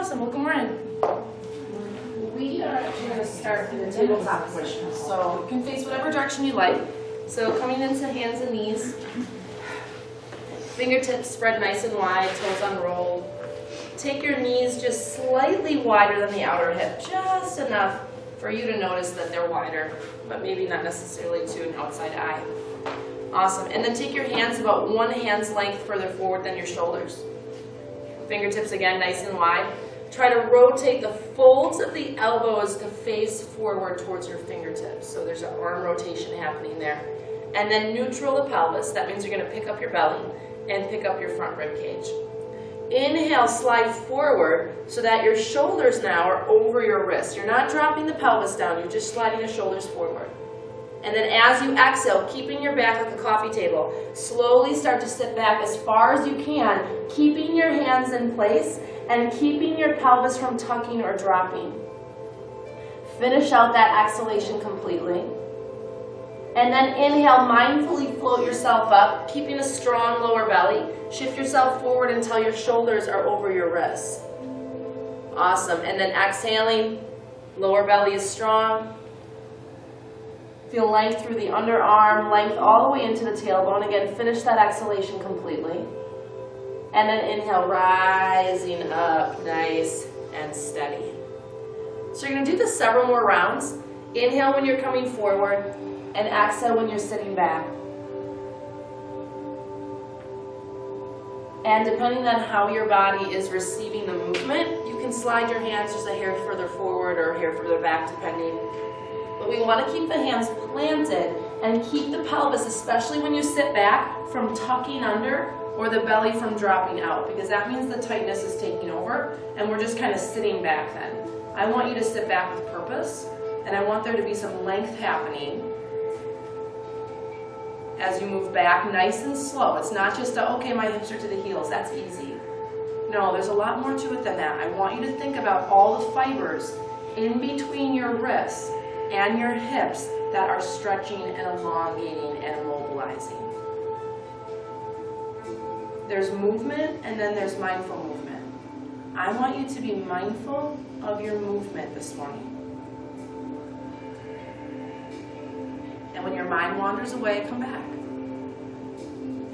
Awesome, welcome more in. We are actually going to start in the tabletop position. So you can face whatever direction you like. So coming into hands and knees, fingertips spread nice and wide, toes unrolled. Take your knees just slightly wider than the outer hip, just enough for you to notice that they're wider, but maybe not necessarily to an outside eye. Awesome, and then take your hands about 1 hand's length further forward than your shoulders. Fingertips again nice and wide. Try to rotate the folds of the elbows to face forward towards your fingertips. So there's an arm rotation happening there. And then neutral the pelvis. That means you're going to pick up your belly and pick up your front rib cage. Inhale, slide forward so that your shoulders now are over your wrists. You're not dropping the pelvis down, you're just sliding your shoulders forward. And then as you exhale, keeping your back like a coffee table, slowly start to sit back as far as you can, keeping your hands in place and keeping your pelvis from tucking or dropping. Finish out that exhalation completely. And then inhale, mindfully float yourself up, keeping a strong lower belly. Shift yourself forward until your shoulders are over your wrists. Awesome. And then exhaling, lower belly is strong. Feel length through the underarm, length all the way into the tailbone. Again, finish that exhalation completely. And then inhale, rising up, nice and steady. So you're going to do this several more rounds. Inhale when you're coming forward, and exhale when you're sitting back. And depending on how your body is receiving the movement, you can slide your hands just a hair further forward or a hair further back, depending. But we want to keep the hands planted and keep the pelvis, especially when you sit back, from tucking under or the belly from dropping out, because that means the tightness is taking over and we're just kind of sitting back then. I want you to sit back with purpose, and I want there to be some length happening as you move back, nice and slow. It's not just okay, my hips are to the heels, that's easy. No, there's a lot more to it than that. I want you to think about all the fibers in between your wrists and your hips that are stretching and elongating and immobilizing. There's movement and then there's mindful movement. I want you to be mindful of your movement this morning. And when your mind wanders away, come back.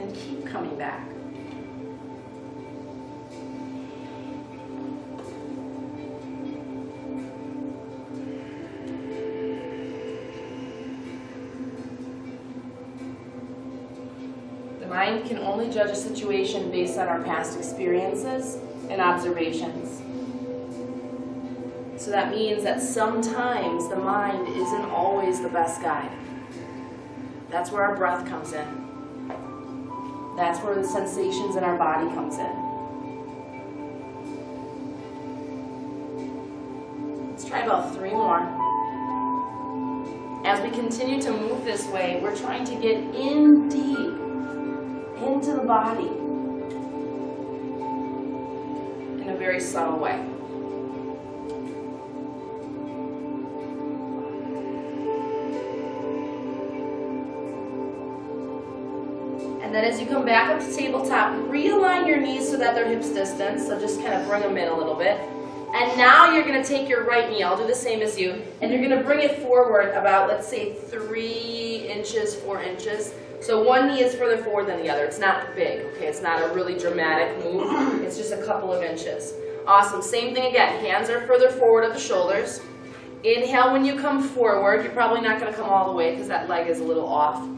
And keep coming back. The mind can only judge a situation based on our past experiences and observations. So that means that sometimes the mind isn't always the best guide. That's where our breath comes in. That's where the sensations in our body comes in. Let's try about 3 more. As we continue to move this way, we're trying to get in deep into the body in a very subtle way. And then as you come back up to tabletop, realign your knees so that they're hips distance. So just kind of bring them in a little bit. And now you're going to take your right knee, I'll do the same as you, and you're going to bring it forward about, let's say, 3 inches, 4 inches. So one knee is further forward than the other. It's not big, okay? It's not a really dramatic move. It's just a couple of inches. Awesome. Same thing again. Hands are further forward of the shoulders. Inhale when you come forward. You're probably not going to come all the way because that leg is a little off.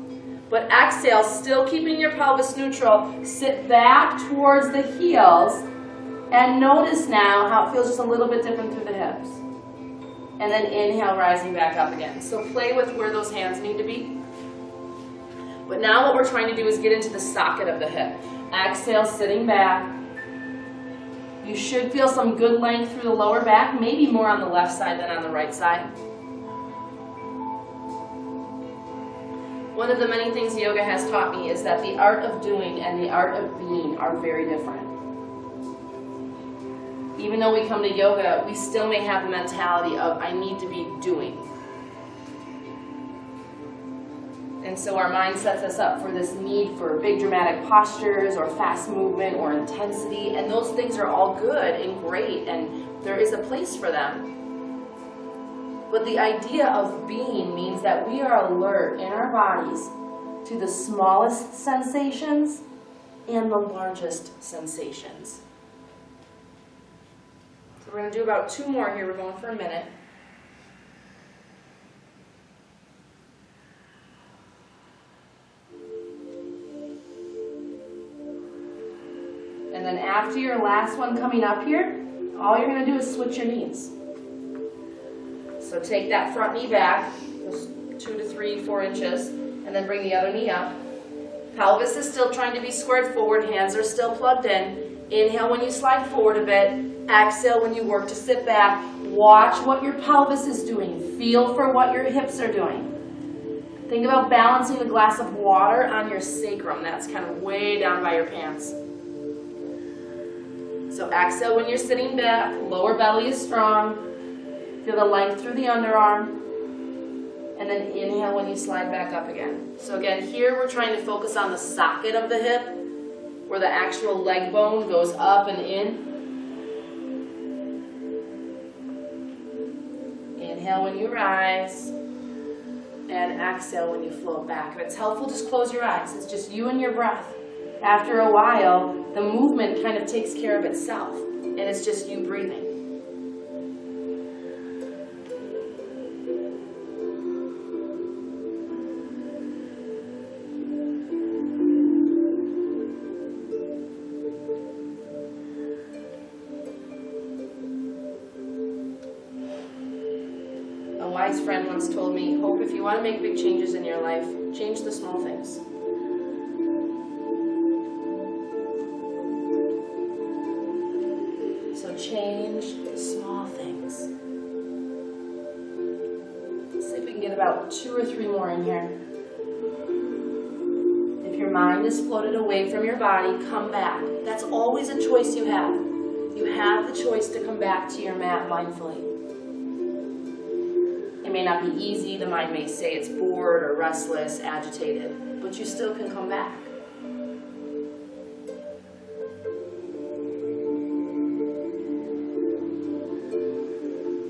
But exhale, still keeping your pelvis neutral. Sit back towards the heels. And notice now how it feels just a little bit different through the hips. And then inhale, rising back up again. So play with where those hands need to be. But now what we're trying to do is get into the socket of the hip. Exhale, sitting back. You should feel some good length through the lower back, maybe more on the left side than on the right side. One of the many things yoga has taught me is that the art of doing and the art of being are very different. Even though we come to yoga, we still may have the mentality of, I need to be doing. And so our mind sets us up for this need for big dramatic postures or fast movement or intensity, and those things are all good and great, and There is a place for them. But the idea of being means that we are alert in our bodies to the smallest sensations and the largest sensations. So we're going to do about 2 more here. We're going for a minute. And then after your last one coming up here, all you're going to do is switch your knees. So take that front knee back, 2 to 3, 4 inches, and then bring the other knee up. Pelvis is still trying to be squared forward, hands are still plugged in. Inhale when you slide forward a bit, exhale when you work to sit back. Watch what your pelvis is doing. Feel for what your hips are doing. Think about balancing a glass of water on your sacrum. That's kind of way down by your pants. So exhale when you're sitting back, lower belly is strong. Feel the length through the underarm. And then inhale when you slide back up again. So again, here we're trying to focus on the socket of the hip, where the actual leg bone goes up and in. Inhale when you rise, and exhale when you float back. If it's helpful, just close your eyes. It's just you and your breath. After a while, the movement kind of takes care of itself, and it's just you breathing. A wise friend once told me, Hope, if you want to make big changes in your life, change the small things. So change the small things. Let's see if we can get about 2 or 3 more in here. If your mind is floated away from your body, come back. That's always a choice you have. You have the choice to come back to your mat mindfully. It may not be easy, the mind may say it's bored or restless, agitated, but you still can come back.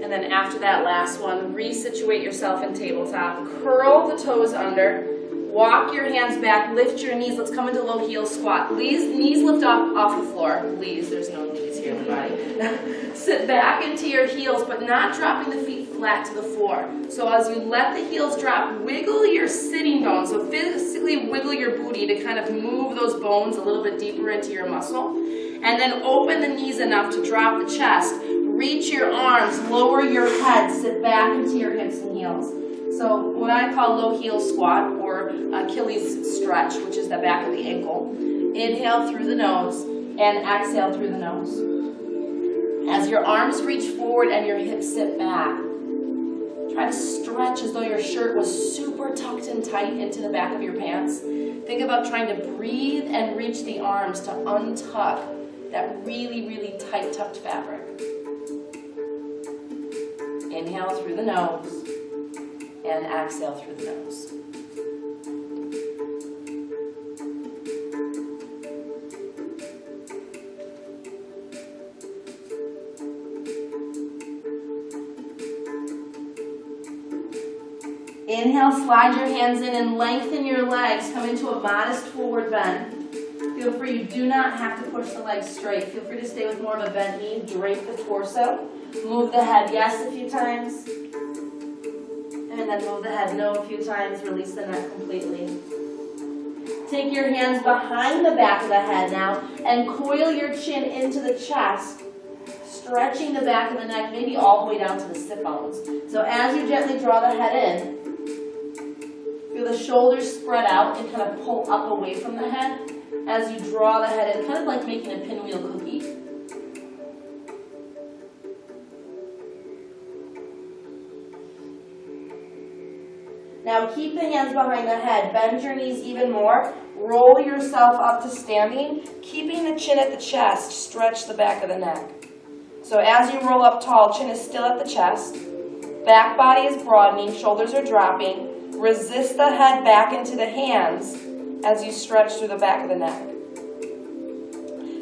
And then after that last one, resituate yourself in tabletop, curl the toes under, walk your hands back, lift your knees, let's come into low heel squat. Knees lift off the floor, please, there's no knees here in the body. Sit back into your heels, but not dropping the feet flat to the floor. So as you let the heels drop, wiggle your sitting bones. So physically wiggle your booty to kind of move those bones a little bit deeper into your muscle. And then open the knees enough to drop the chest. Reach your arms, lower your head, sit back into your hips and heels. So what I call low heel squat, or Achilles stretch, which is the back of the ankle. Inhale through the nose and exhale through the nose. As your arms reach forward and your hips sit back, try to stretch as though your shirt was super tucked in tight into the back of your pants. Think about trying to breathe and reach the arms to untuck that really, really tight tucked fabric. Inhale through the nose and exhale through the nose. Inhale, slide your hands in and lengthen your legs. Come into a modest forward bend. Feel free, you do not have to push the legs straight. Feel free to stay with more of a bent knee. Drape the torso. Move the head yes a few times. And then move the head no a few times. Release the neck completely. Take your hands behind the back of the head now and coil your chin into the chest, stretching the back of the neck, maybe all the way down to the sit bones. So as you gently draw the head in, feel the shoulders spread out and kind of pull up away from the head as you draw the head in, kind of like making a pinwheel cookie. Now keep the hands behind the head, bend your knees even more, roll yourself up to standing, keeping the chin at the chest, stretch the back of the neck. So as you roll up tall, chin is still at the chest, back body is broadening, shoulders are dropping. Resist the head back into the hands as you stretch through the back of the neck.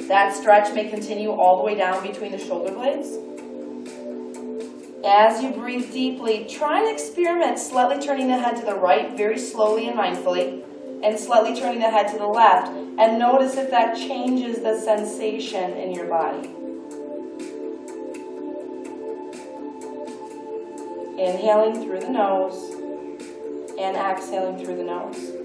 That stretch may continue all the way down between the shoulder blades. As you breathe deeply, try and experiment slightly turning the head to the right, very slowly and mindfully, and slightly turning the head to the left, and notice if that changes the sensation in your body. Inhaling through the nose and exhaling through the nose.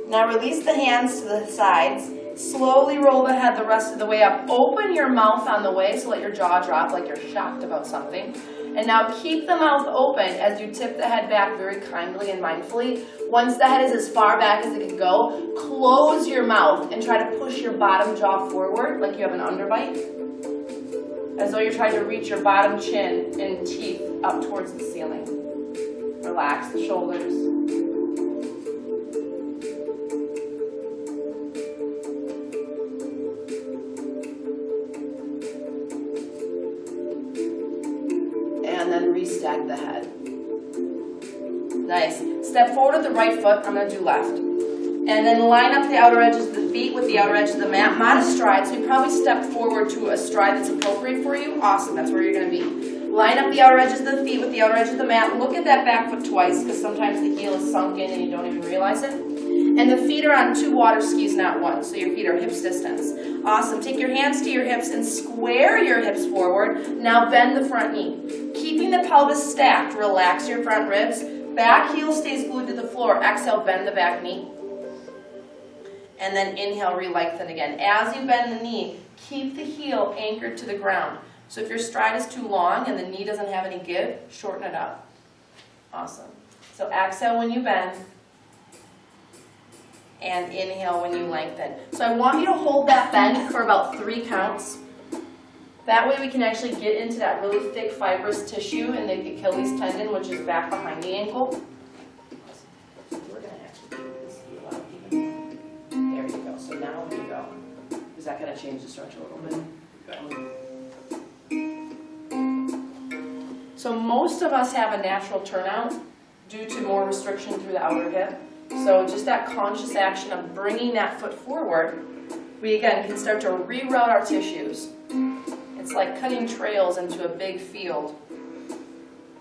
Now release the hands to the sides. Slowly roll the head the rest of the way up. Open your mouth on the way, so let your jaw drop like you're shocked about something. And now keep the mouth open as you tip the head back very kindly and mindfully. Once the head is as far back as it can go, close your mouth and try to push your bottom jaw forward like you have an underbite, as though you're trying to reach your bottom chin and teeth up towards the ceiling. Relax the shoulders. And then restack the head. Nice. Step forward with the right foot. I'm going to do left. And then line up the outer edges of the feet with the outer edge of the mat. Modest stride, so you probably step forward to a stride that's appropriate for you. Awesome, that's where you're going to be. Line up the outer edges of the feet with the outer edge of the mat. Look at that back foot twice, because sometimes the heel is sunk in and you don't even realize it. And the feet are on 2 water skis, not 1, so your feet are hips distance. Awesome. Take your hands to your hips and square your hips forward. Now bend the front knee. Keeping the pelvis stacked, relax your front ribs. Back heel stays glued to the floor. Exhale, bend the back knee. And then inhale, re-lengthen again. As you bend the knee, keep the heel anchored to the ground. So if your stride is too long and the knee doesn't have any give, shorten it up. Awesome. So exhale when you bend. And inhale when you lengthen. So I want you to hold that bend for about 3 counts. That way we can actually get into that really thick fibrous tissue in the Achilles tendon, which is back behind the ankle. So we're going to have to keep this heel out even. There you go. So now when you go, is that going to change the structure a little bit? So most of us have a natural turnout due to more restriction through the outer hip. So just that conscious action of bringing that foot forward, we again can start to reroute our tissues. It's like cutting trails into a big field.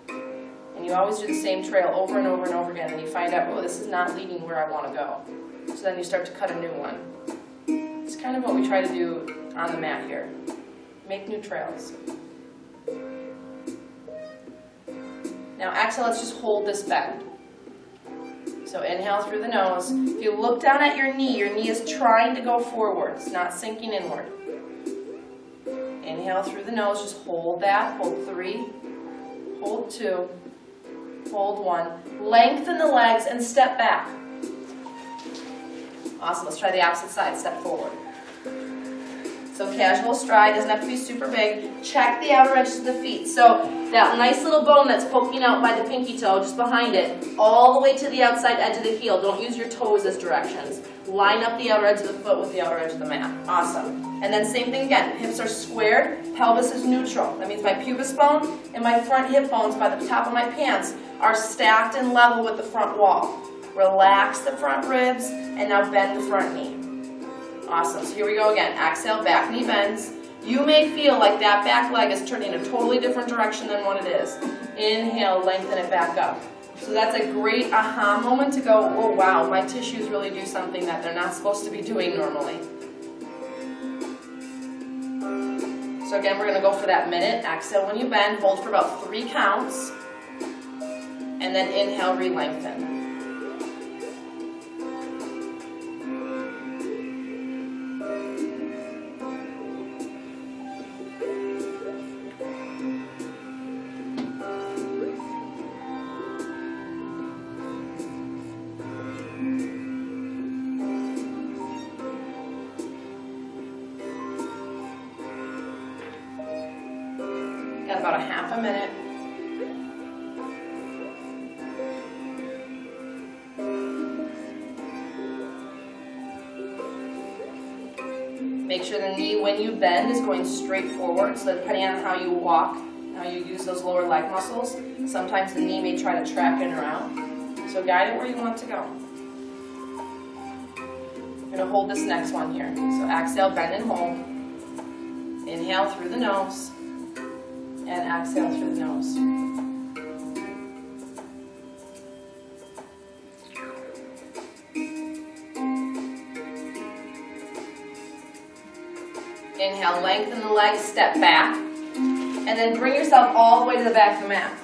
And you always do the same trail over and over and over again, and you find out, oh, this is not leading where I want to go. So then you start to cut a new one. It's kind of what we try to do on the mat here. Make new trails. Now exhale, let's just hold this bend. So inhale through the nose. If you look down at your knee is trying to go forward. It's not sinking inward. Inhale through the nose, just hold that. Hold 3, hold 2, hold 1. Lengthen the legs and step back. Awesome, let's try the opposite side. Step forward. So casual stride, doesn't have to be super big. Check the outer edges of the feet. So that nice little bone that's poking out by the pinky toe, just behind it, all the way to the outside edge of the heel. Don't use your toes as directions. Line up the outer edge of the foot with the outer edge of the mat. Awesome. And then same thing again. Hips are squared, pelvis is neutral. That means my pubis bone and my front hip bones by the top of my pants are stacked and level with the front wall. Relax the front ribs and now bend the front knee. Awesome. So here we go again. Exhale, back knee bends. You may feel like that back leg is turning a totally different direction than what it is. Inhale, lengthen it back up. So that's a great aha moment to go, oh wow, my tissues really do something that they're not supposed to be doing normally. So again, we're going to go for that minute. Exhale when you bend, hold for about 3 counts, and then inhale, re-lengthen. Got about a half a minute. Make sure the knee, when you bend, is going straight forward. So depending on how you walk, how you use those lower leg muscles, sometimes the knee may try to track in or out. So guide it where you want it to go. You're going to hold this next one here. So exhale, bend and hold. Inhale through the nose. And exhale through the nose. Inhale, lengthen the legs, step back. And then bring yourself all the way to the back of the mat.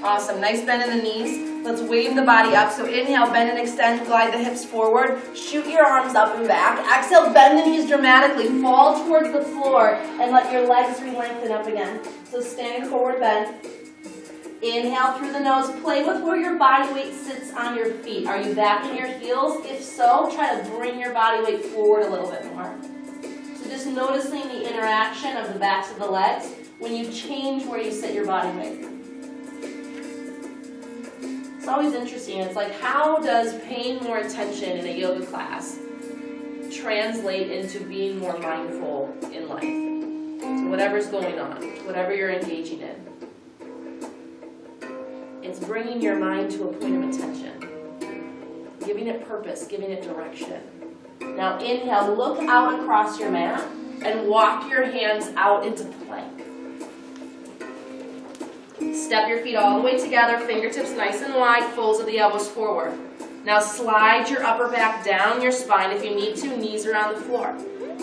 Awesome, nice bend in the knees. Let's wave the body up. So inhale, bend and extend, glide the hips forward. Shoot your arms up and back. Exhale, bend the knees dramatically. Fall towards the floor and let your legs re-lengthen up again. So standing forward bend. Inhale through the nose. Play with where your body weight sits on your feet. Are you back in your heels? If so, try to bring your body weight forward a little bit more. So just noticing the interaction of the backs of the legs when you change where you sit your body weight. It's always interesting. It's like, how does paying more attention in a yoga class translate into being more mindful in life? So whatever's going on, whatever you're engaging in. It's bringing your mind to a point of attention, giving it purpose, giving it direction. Now inhale, look out across your mat and walk your hands out into plank. Step your feet all the way together, fingertips nice and wide, folds of the elbows forward. Now slide your upper back down your spine if you need to, knees are on the floor.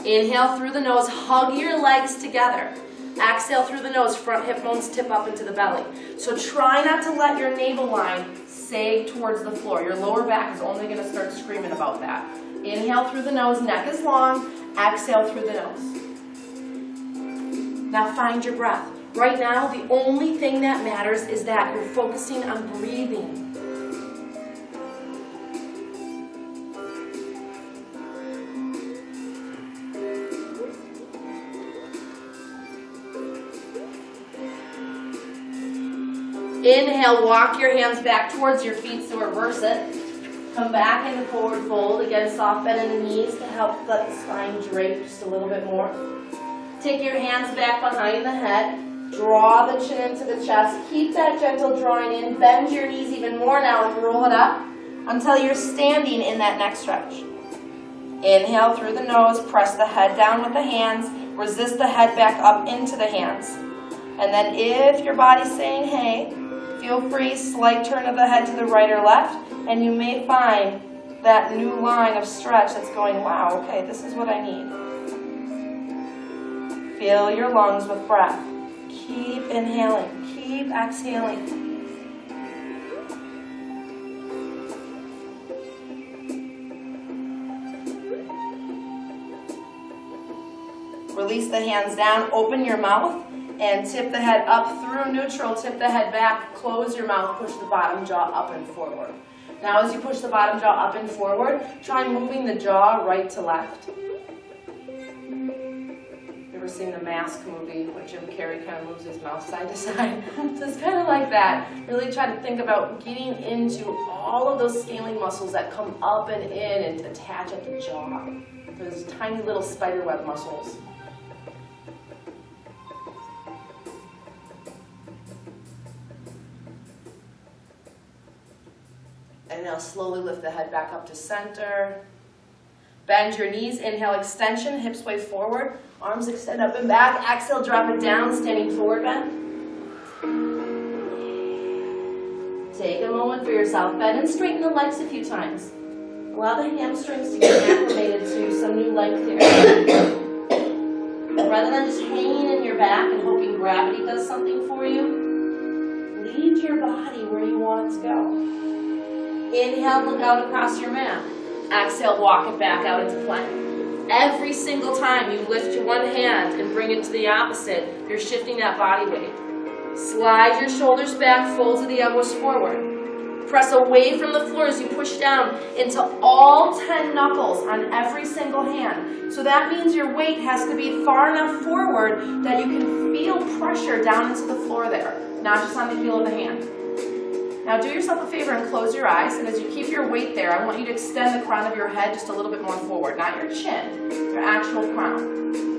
Inhale through the nose, hug your legs together. Exhale through the nose, front hip bones tip up into the belly. So try not to let your navel line sag towards the floor. Your lower back is only going to start screaming about that. Inhale through the nose, neck is long. Exhale through the nose. Now find your breath. Right now, the only thing that matters is that you're focusing on breathing. Inhale, walk your hands back towards your feet, so reverse it. Come back into forward fold. Again, soft bend in the knees to help let the spine drape just a little bit more. Take your hands back behind the head. Draw the chin into the chest. Keep that gentle drawing in. Bend your knees even more now and roll it up until you're standing in that neck stretch. Inhale through the nose. Press the head down with the hands. Resist the head back up into the hands. And then if your body's saying, hey, feel free, slight turn of the head to the right or left, and you may find that new line of stretch that's going, wow, okay, this is what I need. Fill your lungs with breath. Keep inhaling, keep exhaling. Release the hands down, open your mouth, and tip the head up through neutral, tip the head back, close your mouth, push the bottom jaw up and forward. Now as you push the bottom jaw up and forward, try moving the jaw right to left. Ever seen the Mask movie where Jim Carrey kind of moves his mouth side to side? So it's kind of like that. Really try to think about getting into all of those scaling muscles that come up and in and attach at the jaw. Those tiny little spider web muscles. And now slowly lift the head back up to center. Bend your knees, inhale, extension, hips way forward, arms extend up and back. Exhale, drop it down, standing forward bend. Take a moment for yourself. Bend and straighten the legs a few times. Allow the hamstrings to get acclimated to some new length here. Rather than just hanging in your back and hoping gravity does something for you, lead your body where you want it to go. Inhale, look out across your mat. Exhale, walk it back out into plank. Every single time you lift your one hand and bring it to the opposite, you're shifting that body weight. Slide your shoulders back, folds of the elbows forward. Press away from the floor as you push down into all 10 knuckles on every single hand. So that means your weight has to be far enough forward that you can feel pressure down into the floor there, not just on the heel of the hand. Now do yourself a favor and close your eyes, and as you keep your weight there, I want you to extend the crown of your head just a little bit more forward, not your chin, your actual crown.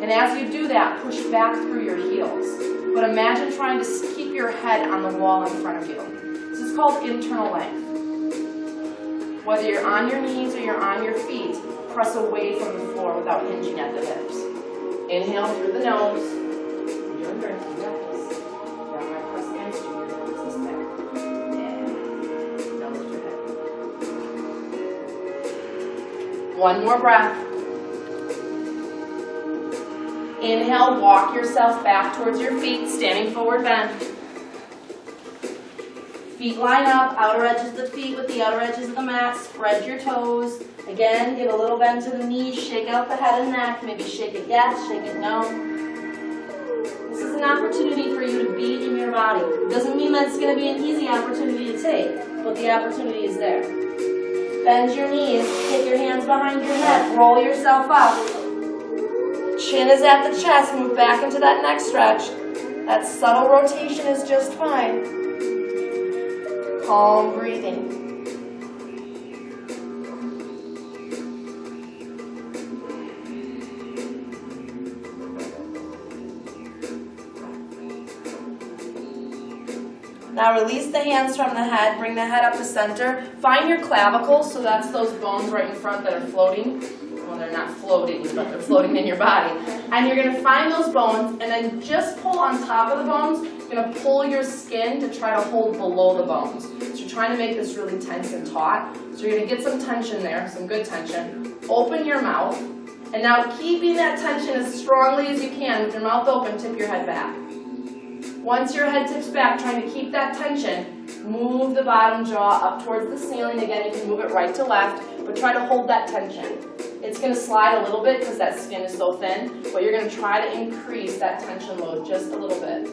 And as you do that, push back through your heels. But imagine trying to keep your head on the wall in front of you. This is is called internal length. Whether you're on your knees or you're on your feet, press away from the floor without hinging at the hips. Inhale through the nose. You're doing great. You got this. That might press against you. You're going to resist that. Yeah. Now lift your head. One more breath. Inhale, walk yourself back towards your feet, standing forward bend. Feet line up, outer edges of the feet with the outer edges of the mat. Spread your toes. Again, give a little bend to the knees. Shake out the head and neck. Maybe shake it yes, shake it no. This is an opportunity for you to be in your body. It doesn't mean that it's going to be an easy opportunity to take, but the opportunity is there. Bend your knees. Take your hands behind your head. Roll yourself up. Chin is at the chest. Move back into that neck stretch. That subtle rotation is just fine. Calm breathing. Now release the hands from the head. Bring the head up to center. Find your clavicles, so that's those bones right in front that are floating. Well, they're not floating, but they're floating in your body. And you're going to find those bones, and then just pull on top of the bones. You're going to pull your skin to try to hold below the bones. So you're trying to make this really tense and taut. So you're going to get some tension there, some good tension. Open your mouth. And now keeping that tension as strongly as you can, with your mouth open, tip your head back. Once your head tips back, trying to keep that tension, move the bottom jaw up towards the ceiling. Again, you can move it right to left, but try to hold that tension. It's going to slide a little bit because that skin is so thin, but you're going to try to increase that tension load just a little bit.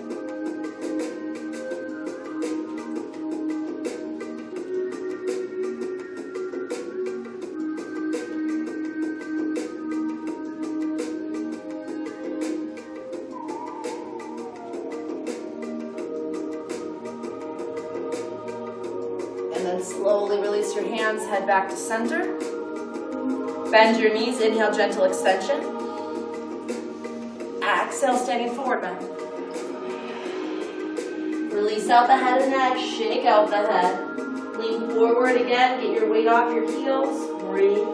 And then slowly release your hands, head back to center. Bend your knees, inhale, gentle extension. Exhale, standing forward bend. Release out the head and neck, shake out the head. Lean forward again, get your weight off your heels. Breathe.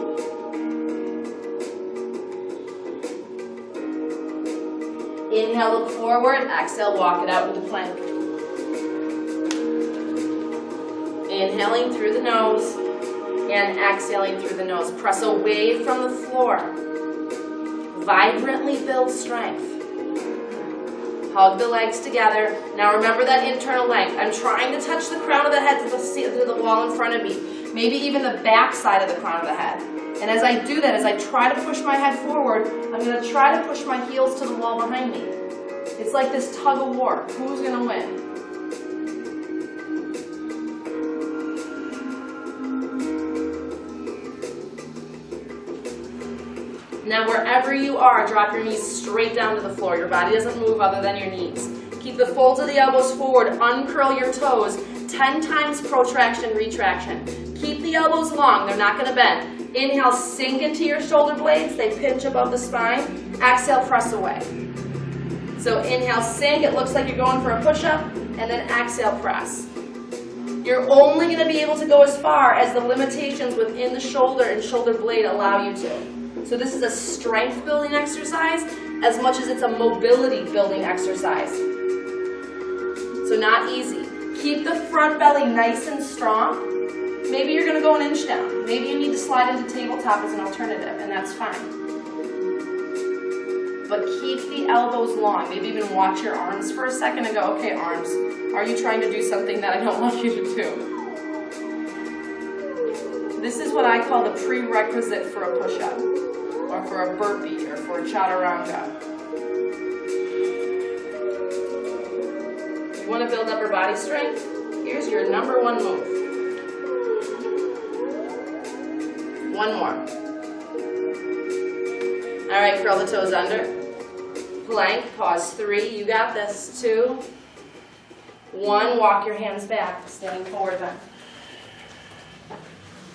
Inhale, look forward. Exhale, walk it out into plank. Inhaling through the nose and exhaling through the nose. Press away from the floor. Vibrantly build strength. Hug the legs together. Now remember that internal length. I'm trying to touch the crown of the head to the wall in front of me. Maybe even the back side of the crown of the head. And as I do that, as I try to push my head forward, I'm going to try to push my heels to the wall behind me. It's like this tug of war. Who's going to win? Now wherever you are, drop your knees straight down to the floor. Your body doesn't move other than your knees. Keep the folds of the elbows forward. Uncurl your toes. 10 times protraction, retraction. Keep the elbows long. They're not going to bend. Inhale, sink into your shoulder blades. They pinch above the spine. Exhale, press away. So inhale, sink. It looks like you're going for a push-up. And then exhale, press. You're only going to be able to go as far as the limitations within the shoulder and shoulder blade allow you to. So this is a strength building exercise as much as it's a mobility building exercise. So not easy. Keep the front belly nice and strong. Maybe you're going to go an inch down. Maybe you need to slide into tabletop as an alternative, and that's fine. But keep the elbows long. Maybe even watch your arms for a second and go, okay, arms, are you trying to do something that I don't want you to do? This is what I call the prerequisite for a push-up, or for a burpee, or for a chaturanga. You want to build upper body strength? Here's your number one move. One more. All right, curl the toes under. Plank, pause 3, you got this. 2, 1, walk your hands back, standing forward then.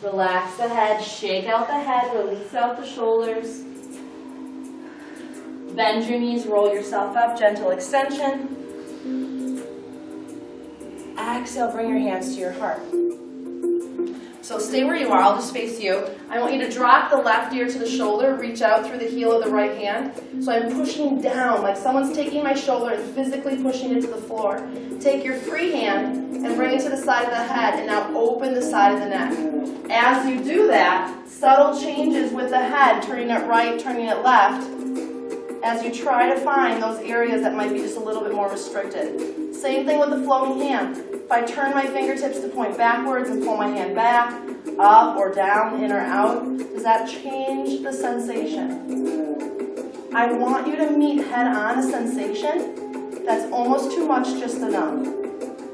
Relax the head, shake out the head, release out the shoulders. Bend your knees, roll yourself up, gentle extension. exhale, bring your hands to your heart. So stay where you are, I'll just face you. I want you to drop the left ear to the shoulder, reach out through the heel of the right hand. So I'm pushing down, like someone's taking my shoulder and physically pushing it to the floor. Take your free hand and bring it to the side of the head, and now open the side of the neck. As you do that, subtle changes with the head, turning it right, turning it left, as you try to find those areas that might be just a little bit more restricted. Same thing with the flowing hand. If I turn my fingertips to point backwards and pull my hand back, up or down, in or out, does that change the sensation? I want you to meet head-on a sensation that's almost too much, just enough.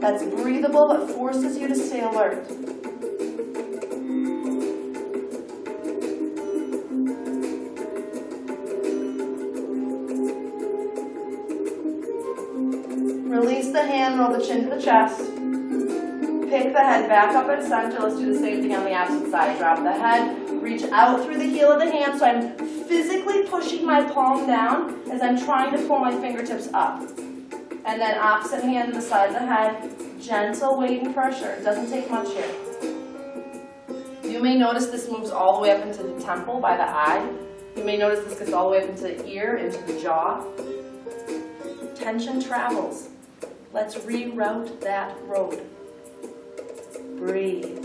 That's breathable but forces you to stay alert. Release the hand, roll the chin to the chest. Pick the head back up at center. Let's do the same thing on the opposite side. Drop the head, reach out through the heel of the hand. So I'm physically pushing my palm down as I'm trying to pull my fingertips up. And then opposite hand to the side of the head. Gentle weight and pressure. It doesn't take much here. You may notice this moves all the way up into the temple by the eye. You may notice this gets all the way up into the ear, into the jaw. Tension travels. Let's reroute that road. Breathe.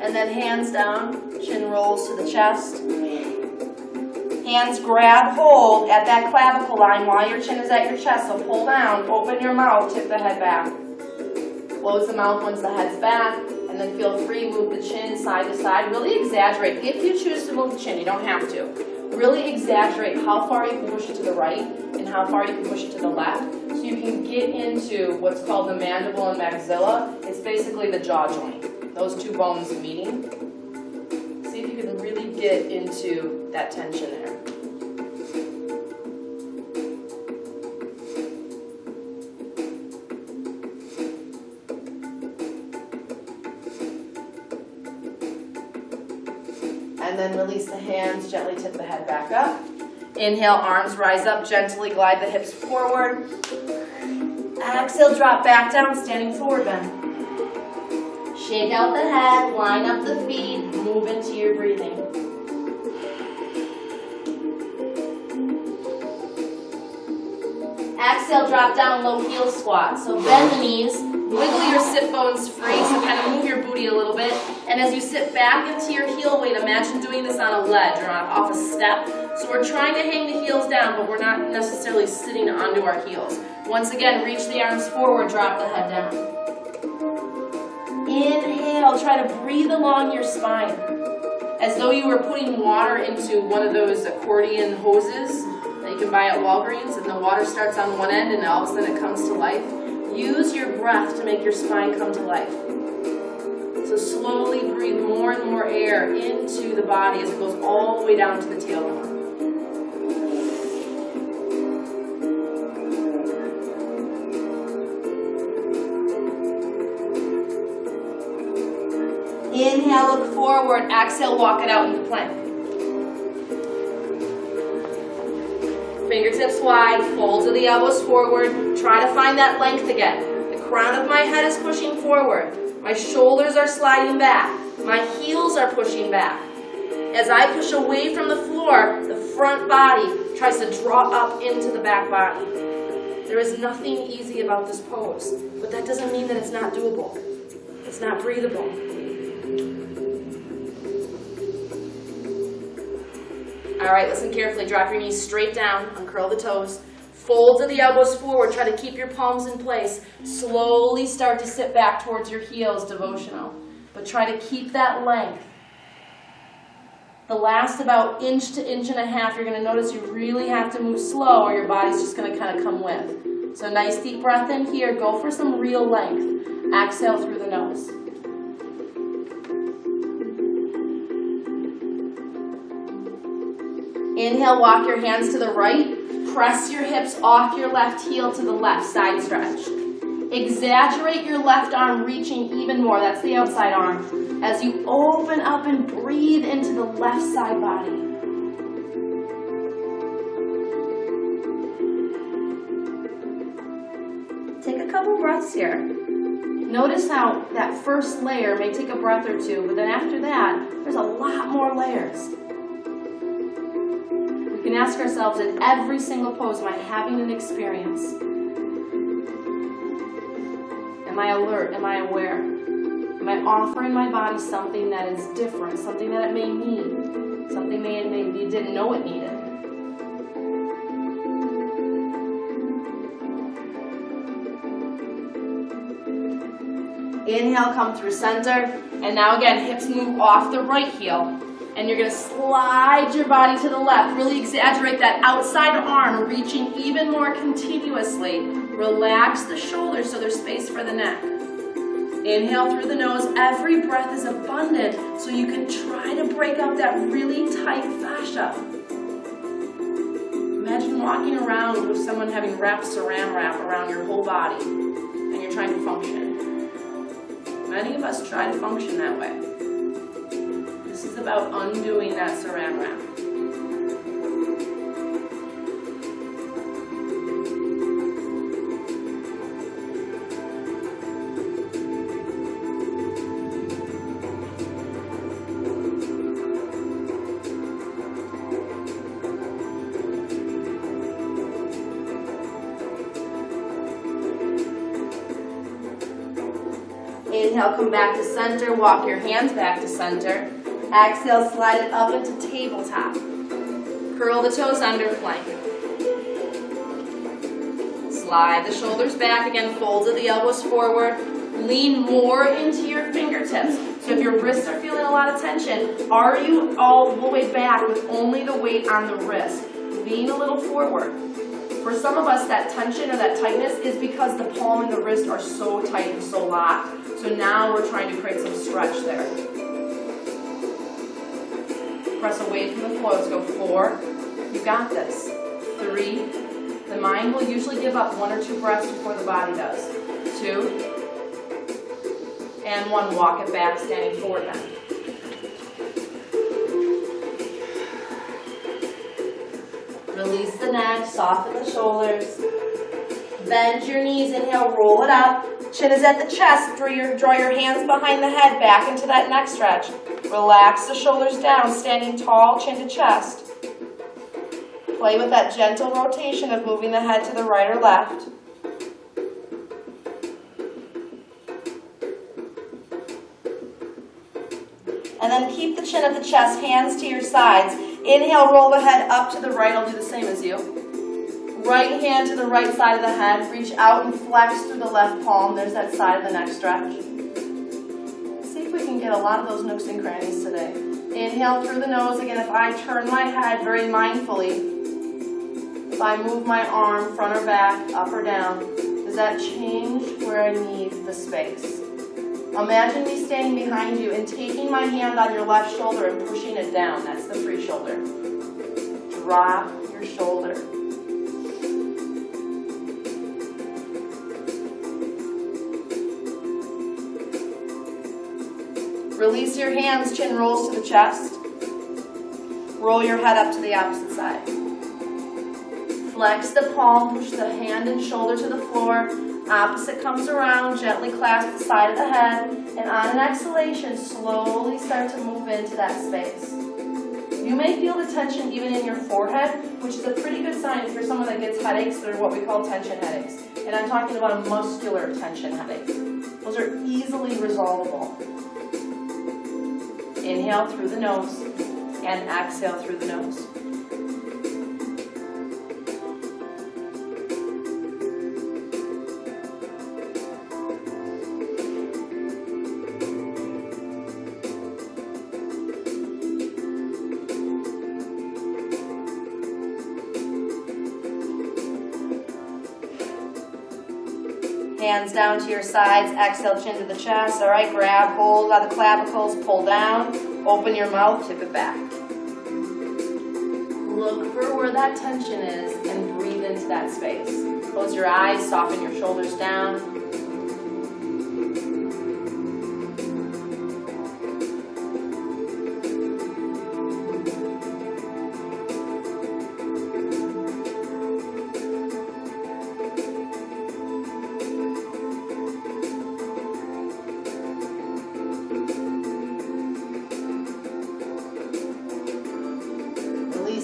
And then hands down, chin rolls to the chest. Hands grab hold at that clavicle line while your chin is at your chest. So pull down, open your mouth, tip the head back. Close the mouth once the head's back, and then feel free, move the chin side to side. Really exaggerate. If you choose to move the chin, you don't have to. Really exaggerate how far you can push it to the right and how far you can push it to the left. So you can get into what's called the mandible and maxilla. It's basically the jaw joint. Those two bones meeting. See if you can really get into that tension there. And then release the hands, gently tip the head back up. Inhale, arms rise up, gently glide the hips forward. Exhale, drop back down, standing forward bend. Shake out the head, line up the feet, move into your breathing. Exhale, drop down, low heel squat. So bend the knees, wiggle your sit bones free, so kind of move your booty a little bit. And as you sit back into your heel weight, imagine doing this on a ledge or off a step. So we're trying to hang the heels down, but we're not necessarily sitting onto our heels. Once again, reach the arms forward, drop the head down. Inhale, try to breathe along your spine as though you were putting water into one of those accordion hoses that you can buy at Walgreens, and the water starts on one end and all of a sudden it comes to life. Use your breath to make your spine come to life. So slowly breathe more and more air into the body as it goes all the way down to the tailbone. Inhale, look forward. Exhale, walk it out into plank. Fingertips wide, folds of the elbows forward. Try to find that length again. The crown of my head is pushing forward. My shoulders are sliding back. My heels are pushing back. As I push away from the floor, the front body tries to draw up into the back body. There is nothing easy about this pose, but that doesn't mean that it's not doable. It's not breathable. All right, listen carefully. Drop your knees straight down, uncurl the toes. Fold the elbows forward. Try to keep your palms in place. Slowly start to sit back towards your heels, devotional. But try to keep that length. The last about inch to inch and a half, you're going to notice you really have to move slow or your body's just going to kind of come with. So nice deep breath in here. Go for some real length. Exhale through the nose. Inhale, walk your hands to the right. Press your hips off your left heel to the left, side stretch. Exaggerate your left arm, reaching even more. That's the outside arm. As you open up and breathe into the left side body. Take a couple breaths here. Notice how that first layer may take a breath or two, but then after that, there's a lot more layers. We can ask ourselves in every single pose, am I having an experience? Am I alert? Am I aware? Am I offering my body something that is different, something that it may need, something maybe you didn't know it needed? Inhale, come through center, and now again, hips move off the right heel, and you're going to slide your body to the left. Really exaggerate that outside arm, reaching even more continuously. Relax the shoulders so there's space for the neck. Inhale through the nose. Every breath is abundant, so you can try to break up that really tight fascia. Imagine walking around with someone having wrapped saran wrap around your whole body, and you're trying to function. Many of us try to function that way. This is about undoing that saran wrap. Inhale, come back to center, walk your hands back to center. Exhale, slide it up into tabletop. Curl the toes under, plank. Slide the shoulders back, again, fold the elbows forward. Lean more into your fingertips. So if your wrists are feeling a lot of tension, are you all the way back with only the weight on the wrist? Lean a little forward. For some of us, that tension or that tightness is because the palm and the wrist are so tight and so locked. So now we're trying to create some stretch there. Press away from the floor. Let's go 4. You got this. 3. The mind will usually give up 1 or 2 breaths before the body does. 2. And 1. Walk it back, standing forward then. Release the neck, soften the shoulders. Bend your knees, inhale, roll it up. Chin is at the chest, draw your hands behind the head, back into that neck stretch. Relax the shoulders down, standing tall, chin to chest. Play with that gentle rotation of moving the head to the right or left. And then keep the chin at the chest, hands to your sides. Inhale, roll the head up to the right. I'll do the same as you. Right hand to the right side of the head. Reach out and flex through the left palm. There's that side of the neck stretch. See if we can get a lot of those nooks and crannies today. Inhale through the nose. Again, if I turn my head very mindfully, if I move my arm front or back, up or down, does that change where I need the space? Imagine me standing behind you and taking my hand on your left shoulder and pushing it down. That's the free shoulder. Drop your shoulder. Release your hands, chin rolls to the chest. Roll your head up to the opposite side. Flex the palm, push the hand and shoulder to the floor. Opposite comes around, gently clasp the side of the head, and on an exhalation, slowly start to move into that space. You may feel the tension even in your forehead, which is a pretty good sign for someone that gets headaches. They're what we call tension headaches. And I'm talking about a muscular tension headache. Those are easily resolvable. Inhale through the nose, and exhale through the nose. Hands down to your sides, exhale, chin to the chest. All right, grab hold by the clavicles, pull down, open your mouth, tip it back. look for where that tension is and breathe into that space. Close your eyes, soften your shoulders down.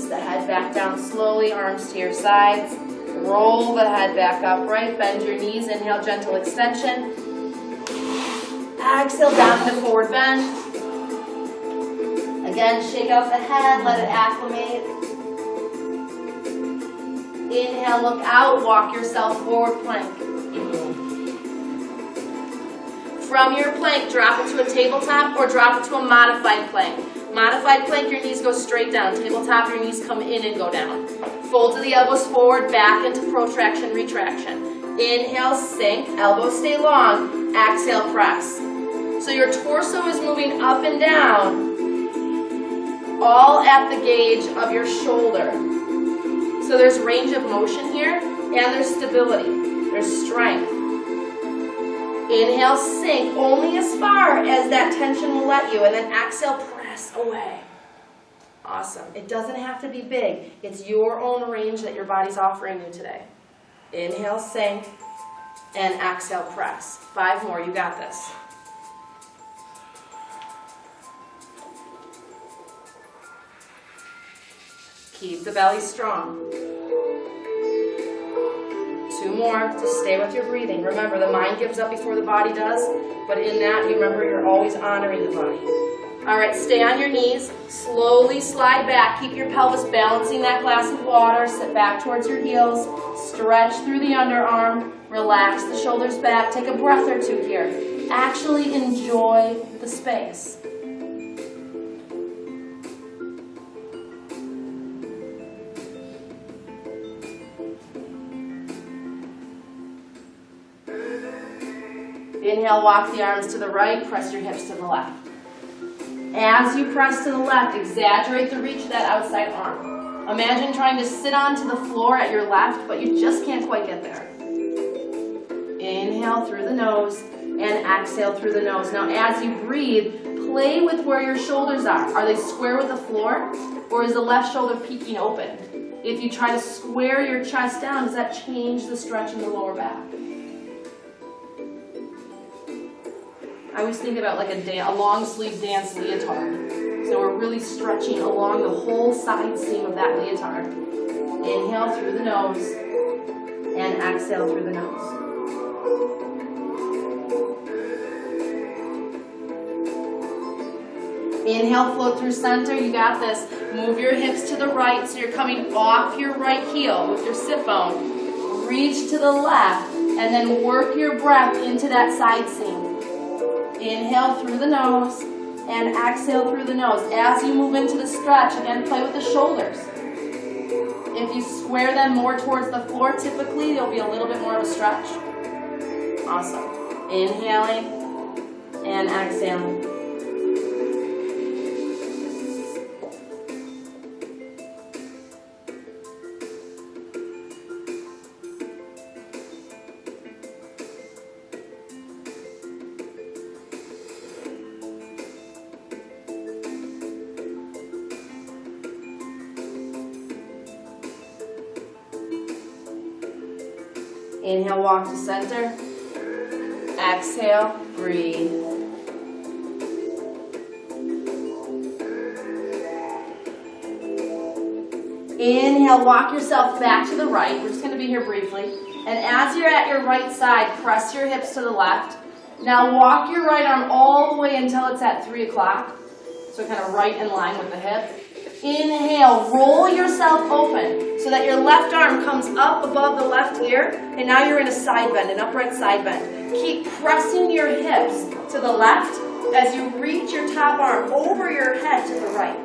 The head back down slowly, arms to your sides. Roll the head back upright, bend your knees, inhale, gentle extension. Exhale, down into forward bend. Again, shake out the head, let it acclimate. Inhale, look out, walk yourself forward plank. From your plank, drop it to a tabletop or drop it to a modified plank. Modified plank, your knees go straight down. Tabletop, your knees come in and go down. Fold to the elbows forward, back into protraction, retraction. Inhale, sink, elbows stay long. Exhale, press. So your torso is moving up and down, all at the gauge of your shoulder. So there's range of motion here, and there's stability. There's strength. Inhale, sink only as far as that tension will let you, and then exhale, press away. Awesome. It doesn't have to be big. It's your own range that your body's offering you today. Inhale, sink, and exhale, press. 5 more. You got this. Keep the belly strong. 2 more. Just stay with your breathing. Remember, the mind gives up before the body does, but in that, you remember you're always honoring the body. All right, stay on your knees. Slowly slide back. Keep your pelvis balancing that glass of water. Sit back towards your heels. Stretch through the underarm. Relax the shoulders back. Take a breath or 2 here. Actually enjoy the space. Inhale, walk the arms to the right, press your hips to the left. As you press to the left, exaggerate the reach of that outside arm. Imagine trying to sit onto the floor at your left, but you just can't quite get there. Inhale through the nose and exhale through the nose. Now as you breathe, play with where your shoulders are. Are they square with the floor, or is the left shoulder peeking open? If you try to square your chest down, does that change the stretch in the lower back? I always think about like a long sleeve dance leotard. So we're really stretching along the whole side seam of that leotard. Inhale through the nose and exhale through the nose. Inhale, float through center. You got this. Move your hips to the right so you're coming off your right heel with your sit bone. Reach to the left and then work your breath into that side seam. Inhale through the nose and exhale through the nose. As you move into the stretch, again, play with the shoulders. If you square them more towards the floor, typically there'll be a little bit more of a stretch. Awesome. Inhaling and exhaling. Inhale, walk to center. Exhale, breathe. Inhale, walk yourself back to the right. We're just going to be here briefly. And as you're at your right side, press your hips to the left. Now walk your right arm all the way until it's at 3 o'clock. So kind of right in line with the hip. Inhale, roll yourself open so that your left arm comes up above the left ear, and now you're in a side bend, an upright side bend. Keep pressing your hips to the left as you reach your top arm over your head to the right.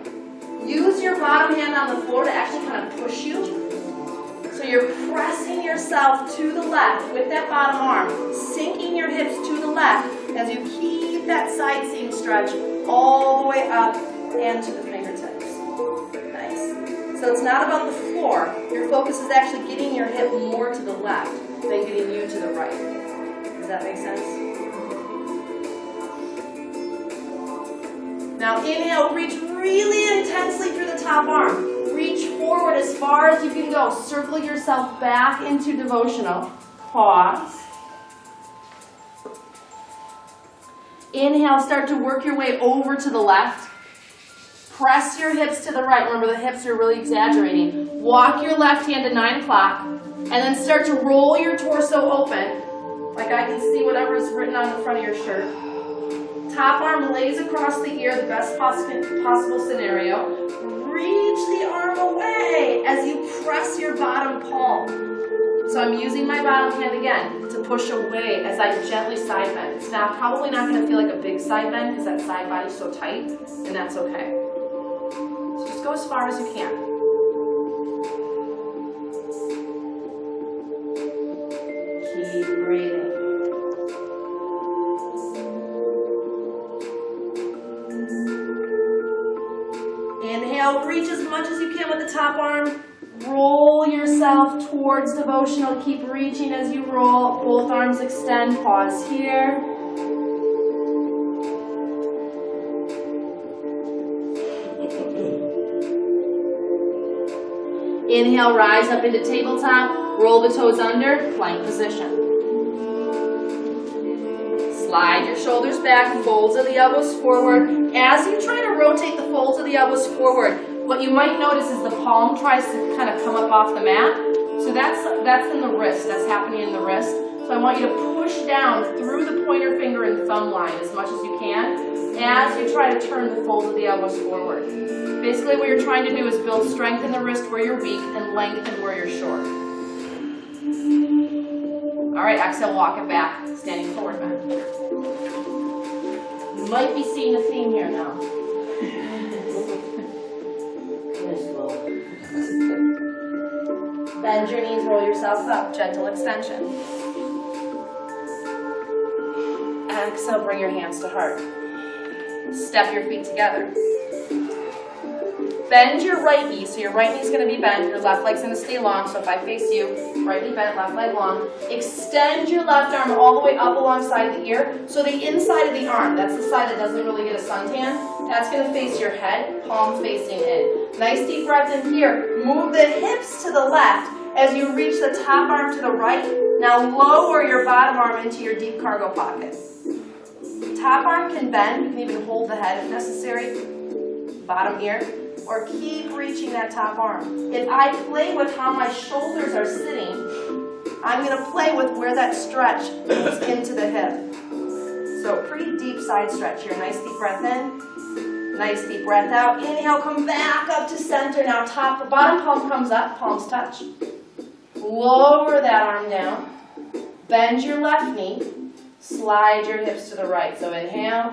Use your bottom hand on the floor to actually kind of push you. So you're pressing yourself to the left with that bottom arm, sinking your hips to the left as you keep that side seam stretch all the way up and to the fingertips. So it's not about the floor. Your focus is actually getting your hip more to the left than getting you to the right. Does that make sense? Now inhale, reach really intensely through the top arm. Reach forward as far as you can go. Circle yourself back into devotional. Pause. Inhale, start to work your way over to the left. Press your hips to the right. Remember, the hips are really exaggerating. Walk your left hand to 9 o'clock, and then start to roll your torso open, like I can see whatever is written on the front of your shirt. Top arm lays across the ear, the best possible scenario. Reach the arm away as you press your bottom palm. So I'm using my bottom hand again to push away as I gently side bend. It's probably not going to feel like a big side bend because that side body's so tight, and that's okay. So just go as far as you can. Keep breathing. Inhale, reach as much as you can with the top arm. Roll yourself towards devotional. Keep reaching as you roll. Both arms extend. Pause here. Inhale, rise up into tabletop. Roll the toes under. Plank position. Slide your shoulders back. Folds of the elbows forward. As you try to rotate the folds of the elbows forward, what you might notice is the palm tries to kind of come up off the mat. So that's in the wrist. That's happening in the wrist. So I want you to push down through the pointer finger and thumb line as much as you can as you try to turn the folds of the elbows forward. Basically what you're trying to do is build strength in the wrist where you're weak and lengthen where you're short. All right, exhale, walk it back. Standing forward bend. You might be seeing a theme here now. Bend your knees, roll yourself up, gentle extension. Exhale, bring your hands to heart. Step your feet together. Bend your right knee, so your right knee is going to be bent, your left leg's going to stay long, so if I face you, right knee bent, left leg long. Extend your left arm all the way up alongside the ear, so the inside of the arm, that's the side that doesn't really get a suntan, that's going to face your head, palm facing in. Nice deep breath in here. Move the hips to the left as you reach the top arm to the right. Now lower your bottom arm into your deep cargo pocket. Top arm can bend, you can even hold the head if necessary, bottom ear, or keep reaching that top arm. If I play with how my shoulders are sitting, I'm going to play with where that stretch goes into the hip. So pretty deep side stretch here. Nice deep breath in, nice deep breath out. Inhale, come back up to center. Now bottom palm comes up, palms touch. Lower that arm down. Bend your left knee. Slide your hips to the right. So inhale.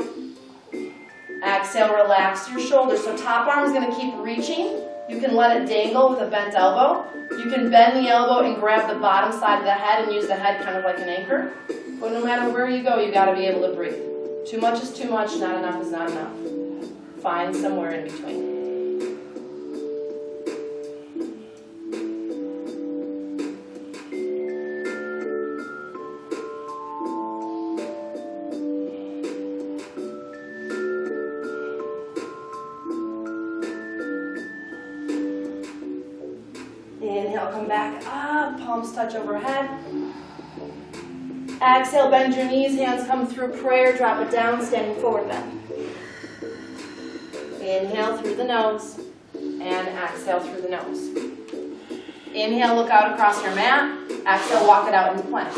Exhale, relax your shoulders. So top arm is going to keep reaching. You can let it dangle with a bent elbow. You can bend the elbow and grab the bottom side of the head and use the head kind of like an anchor. But no matter where you go, you got to be able to breathe. Too much is too much, not enough is not enough. Find somewhere in between. Inhale, come back up, palms touch overhead. Exhale, bend your knees, hands come through prayer, drop it down, standing forward bend. Inhale through the nose, and exhale through the nose. Inhale, look out across your mat. Exhale, walk it out into plank.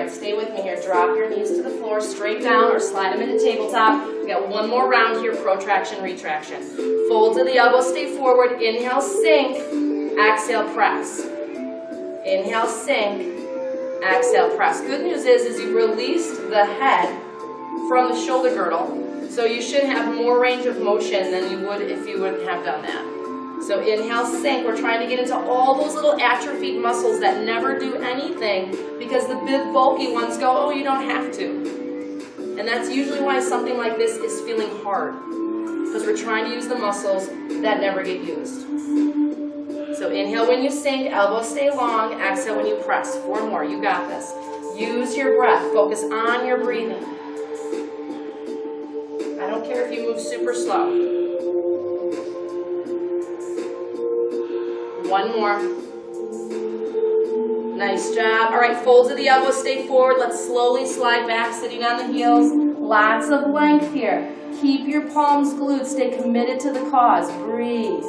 Stay with me here. Drop your knees to the floor, straight down, or slide them into tabletop. We got one more round here, protraction, retraction. Folds of the elbows stay forward. Inhale, sink. Exhale, press. Inhale, sink. Exhale, press. Good news is you released the head from the shoulder girdle, so you should have more range of motion than you would if you wouldn't have done that. So inhale, sink. We're trying to get into all those little atrophied muscles that never do anything because the big bulky ones go, oh, you don't have to. And that's usually why something like this is feeling hard, because we're trying to use the muscles that never get used. So inhale when you sink, elbows stay long, exhale when you press. 4 more, you got this. Use your breath, focus on your breathing. I don't care if you move super slow. 1 more. Nice job. All right, folds of the elbows stay forward. Let's slowly slide back, sitting on the heels. Lots of length here. Keep your palms glued. Stay committed to the cause. Breathe.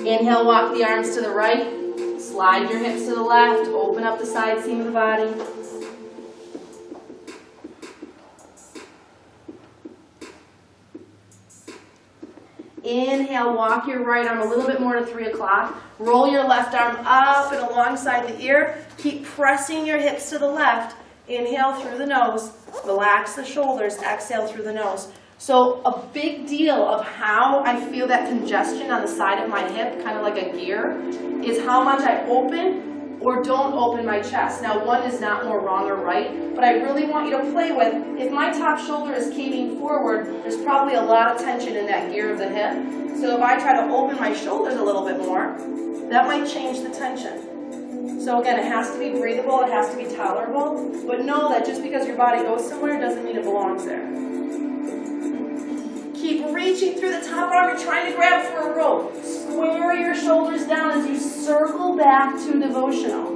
Inhale, walk the arms to the right. Slide your hips to the left. Open up the side seam of the body. Inhale, walk your right arm a little bit more to 3 o'clock. Roll your left arm up and alongside the ear. Keep pressing your hips to the left. Inhale through the nose. Relax the shoulders. Exhale through the nose. So a big deal of how I feel that congestion on the side of my hip, kind of like a gear, is how much I open or don't open my chest. Now, one is not more wrong or right, but I really want you to play with, if my top shoulder is caving forward, there's probably a lot of tension in that gear of the hip. So if I try to open my shoulders a little bit more, that might change the tension. So again, it has to be breathable, it has to be tolerable, but know that just because your body goes somewhere doesn't mean it belongs there. Keep reaching through the top arm. You're trying to grab for a rope. Square your shoulders down as you circle back to devotional.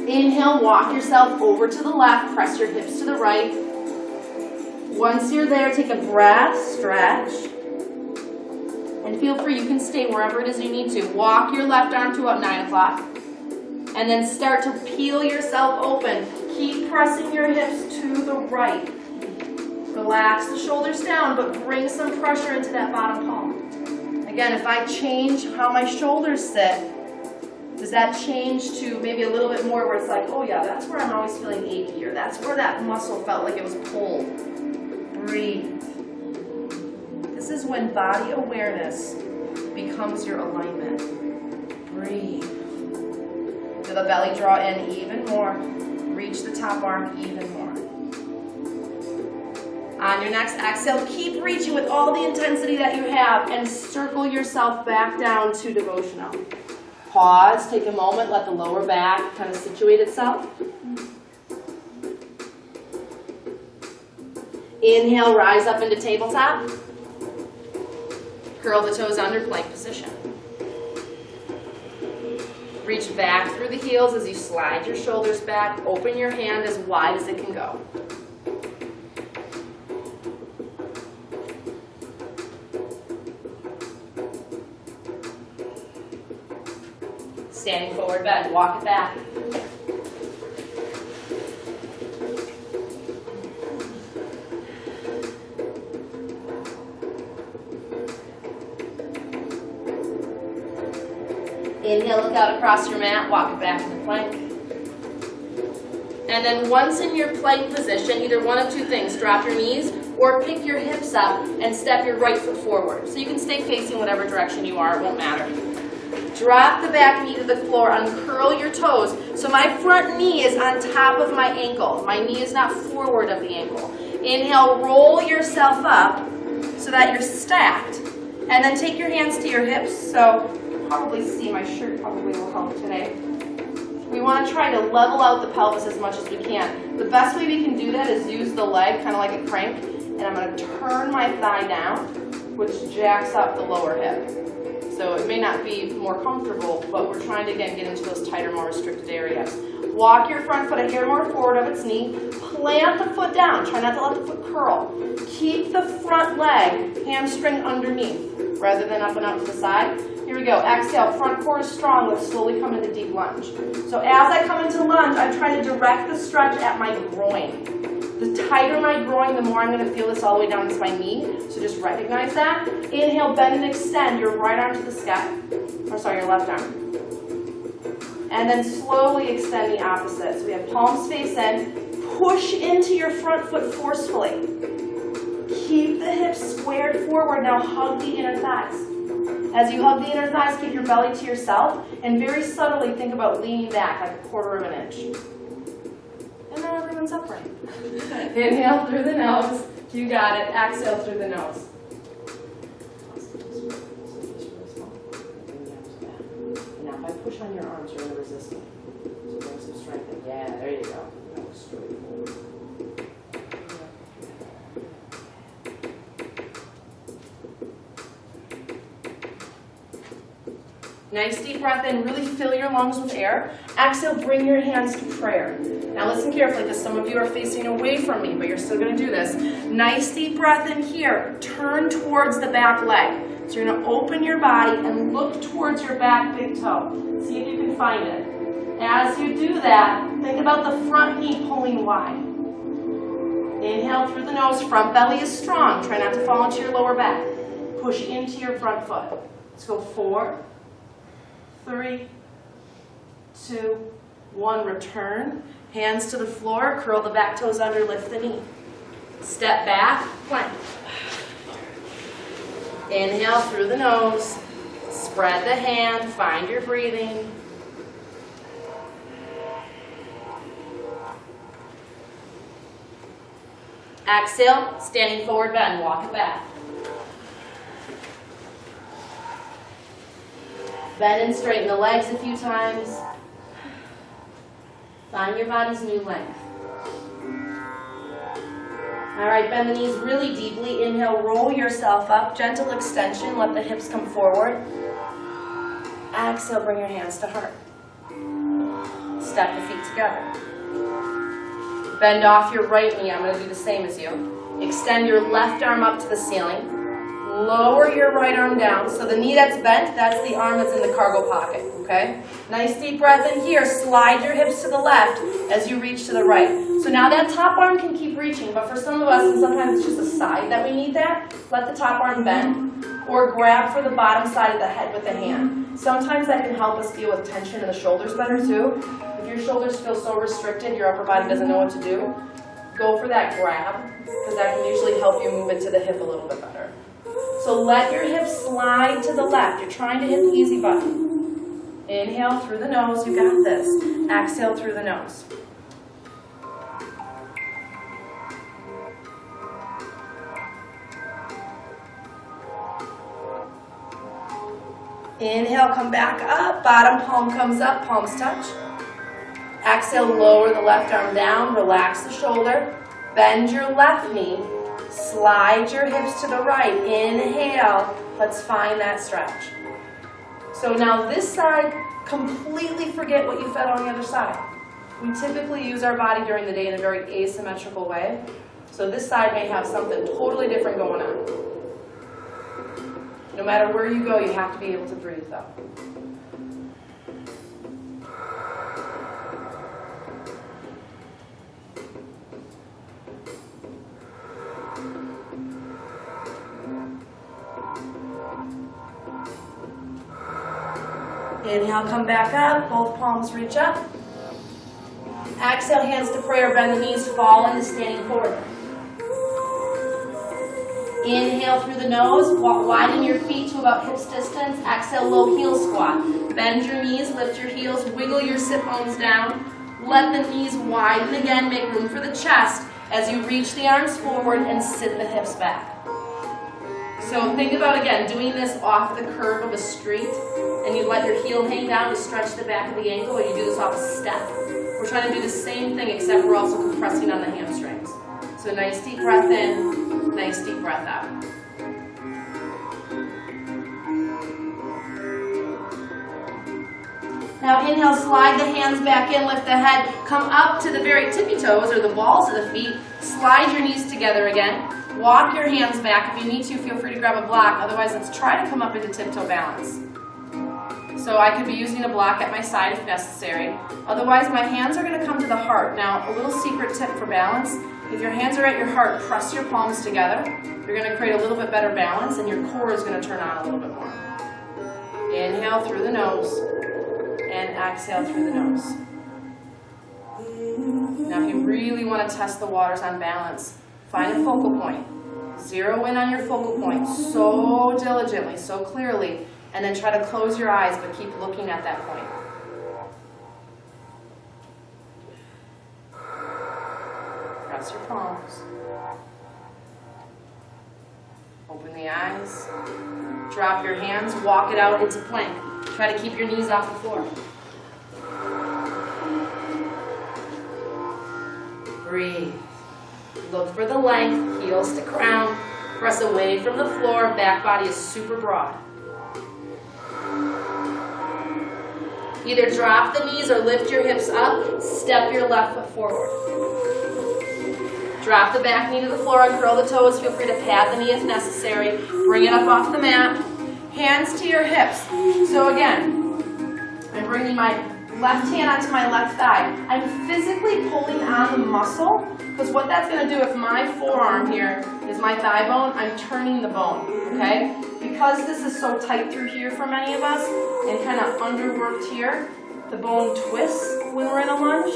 Inhale, walk yourself over to the left. Press your hips to the right. Once you're there, take a breath, stretch. And feel free, you can stay wherever it is you need to. Walk your left arm to about 9 o'clock. And then start to peel yourself open. Keep pressing your hips to the right. Relax the shoulders down, but bring some pressure into that bottom palm. Again, if I change how my shoulders sit, does that change to maybe a little bit more where it's like, oh yeah, that's where I'm always feeling achy, or that's where that muscle felt like it was pulled. Breathe. This is when body awareness becomes your alignment. Breathe. Feel the belly draw in even more. Reach the top arm even more. On your next exhale, keep reaching with all the intensity that you have and circle yourself back down to devotional. Pause, take a moment, let the lower back kind of situate itself. Inhale, rise up into tabletop. Curl the toes under, plank position. Reach back through the heels as you slide your shoulders back. Open your hand as wide as it can go. Standing forward bend, walk it back. Inhale, look out across your mat, walk it back in the plank. And then once in your plank position, either one of two things, drop your knees or pick your hips up and step your right foot forward. So you can stay facing whatever direction you are, it won't matter. Drop the back knee to the floor, uncurl your toes. So my front knee is on top of my ankle. My knee is not forward of the ankle. Inhale, roll yourself up so that you're stacked. And then take your hands to your hips. So you'll probably see my shirt probably will help today. We want to try to level out the pelvis as much as we can. The best way we can do that is use the leg kind of like a crank. And I'm going to turn my thigh down, which jacks up the lower hip. So it may not be more comfortable, but we're trying to, again, get into those tighter, more restricted areas. Walk your front foot a hair more forward of its knee. Plant the foot down. Try not to let the foot curl. Keep the front leg, hamstring underneath, rather than up and out to the side. Here we go. Exhale. Front core is strong. Let's slowly come into deep lunge. So as I come into lunge, I'm trying to direct the stretch at my groin. The tighter my groin, the more I'm going to feel this all the way down to my knee. So just recognize that. Inhale, bend and extend your right arm to the sky. Or sorry, your left arm. And then slowly extend the opposite. So we have palms face in. Push into your front foot forcefully. Keep the hips squared forward. Now hug the inner thighs. As you hug the inner thighs, keep your belly to yourself. And very subtly think about leaning back like a 1/4 of an inch. And then everyone's upright. Inhale through the nose. You got it. Exhale through the nose. Now if I push on your arms, you're going to resist me. So bring some strength in. Yeah, there you go. Now straight forward. Nice deep breath in. Really fill your lungs with air. Exhale, bring your hands to prayer. Now listen carefully because some of you are facing away from me, but you're still going to do this. Nice deep breath in here. Turn towards the back leg. So you're going to open your body and look towards your back big toe. See if you can find it. As you do that, think about the front knee pulling wide. Inhale through the nose. Front belly is strong. Try not to fall into your lower back. Push into your front foot. Let's go 4, 3, 2, 1. Return. Hands to the floor. Curl the back toes under. Lift the knee. Step back. Plank. Inhale through the nose. Spread the hand. Find your breathing. Exhale. Standing forward bend. Walk it back. Bend and straighten the legs a few times. Find your body's new length. All right, bend the knees really deeply. Inhale, roll yourself up. Gentle extension, let the hips come forward. Exhale, bring your hands to heart. Step the feet together. Bend off your right knee. I'm going to do the same as you. Extend your left arm up to the ceiling. Lower your right arm down. So the knee that's bent, that's the arm that's in the cargo pocket, okay? Nice deep breath in here. Slide your hips to the left as you reach to the right. So now that top arm can keep reaching, but for some of us, and sometimes it's just the side that we need that, let the top arm bend or grab for the bottom side of the head with the hand. Sometimes that can help us deal with tension in the shoulders better too. If your shoulders feel so restricted, your upper body doesn't know what to do, go for that grab, because that can usually help you move into the hip a little bit better. So let your hips slide to the left. You're trying to hit the easy button. Inhale through the nose. You got this. Exhale through the nose. Inhale, come back up. Bottom palm comes up. Palms touch. Exhale, lower the left arm down. Relax the shoulder. Bend your left knee. Slide your hips to the right. Inhale. Let's find that stretch. So now this side, completely forget what you felt on the other side. We typically use our body during the day in a very asymmetrical way. So this side may have something totally different going on. No matter where you go, you have to be able to breathe though. Inhale, come back up, both palms reach up. Exhale, hands to prayer, bend the knees, fall into standing forward. Inhale through the nose, widen your feet to about hips distance. Exhale, low heel squat. Bend your knees, lift your heels, wiggle your sit bones down. Let the knees widen again, make room for the chest as you reach the arms forward and sit the hips back. So think about, again, doing this off the curve of a street, and you let your heel hang down to stretch the back of the ankle, or you do this off a step. We're trying to do the same thing, except we're also compressing on the hamstrings. So nice deep breath in, nice deep breath out. Now inhale, slide the hands back in, lift the head, come up to the very tippy toes, or the balls of the feet, slide your knees together again. Walk your hands back. If you need to, feel free to grab a block. Otherwise, let's try to come up into tiptoe balance. So I could be using a block at my side if necessary. Otherwise, my hands are going to come to the heart. Now, a little secret tip for balance. If your hands are at your heart, press your palms together. You're going to create a little bit better balance, and your core is going to turn on a little bit more. Inhale through the nose. and exhale through the nose. Now if you really want to test the waters on balance, find a focal point. Zero in on your focal point so diligently, so clearly, and then try to close your eyes, but keep looking at that point. Press your palms. Open the eyes. Drop your hands, walk it out into plank. Try to keep your knees off the floor. Breathe. Look for the length, heels to crown. Press away from the floor, back body is super broad. Either drop the knees or lift your hips up, step your left foot forward. Drop the back knee to the floor, uncurl the toes, feel free to pad the knee if necessary. Bring it up off the mat. Hands to your hips. So again, I'm bringing my left hand onto my left thigh. I'm physically pulling on the muscle, because what that's going to do, if my forearm here is my thigh bone, I'm turning the bone, okay? Because this is so tight through here for many of us, and kind of underworked here, the bone twists when we're in a lunge.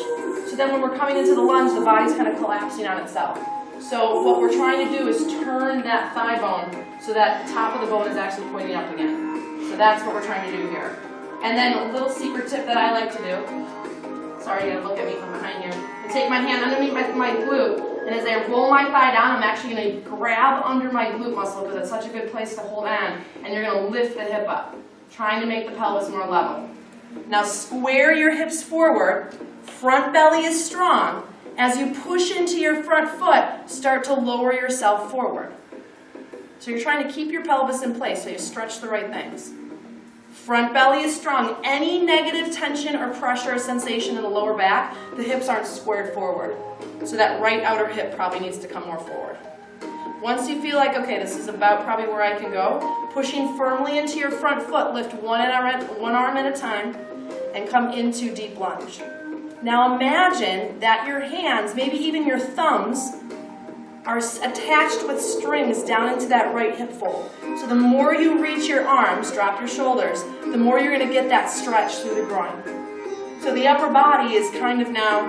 So then when we're coming into the lunge, the body's kind of collapsing on itself. So what we're trying to do is turn that thigh bone so that the top of the bone is actually pointing up again. So that's what we're trying to do here. And then a little secret tip that I like to do. Sorry, you gotta look at me from behind here. I take my hand underneath my glute, and as I roll my thigh down, I'm actually gonna grab under my glute muscle because it's such a good place to hold on, and you're gonna lift the hip up, trying to make the pelvis more level. Now square your hips forward, front belly is strong. As you push into your front foot, start to lower yourself forward. So you're trying to keep your pelvis in place so you stretch the right things. Front belly is strong. Any negative tension or pressure or sensation in the lower back, the hips aren't squared forward. So that right outer hip probably needs to come more forward. Once you feel like, okay, this is about probably where I can go, pushing firmly into your front foot, lift one arm at a time, and come into deep lunge. Now imagine that your hands, maybe even your thumbs, are attached with strings down into that right hip fold. So the more you reach your arms, drop your shoulders, the more you're going to get that stretch through the groin. So the upper body is kind of now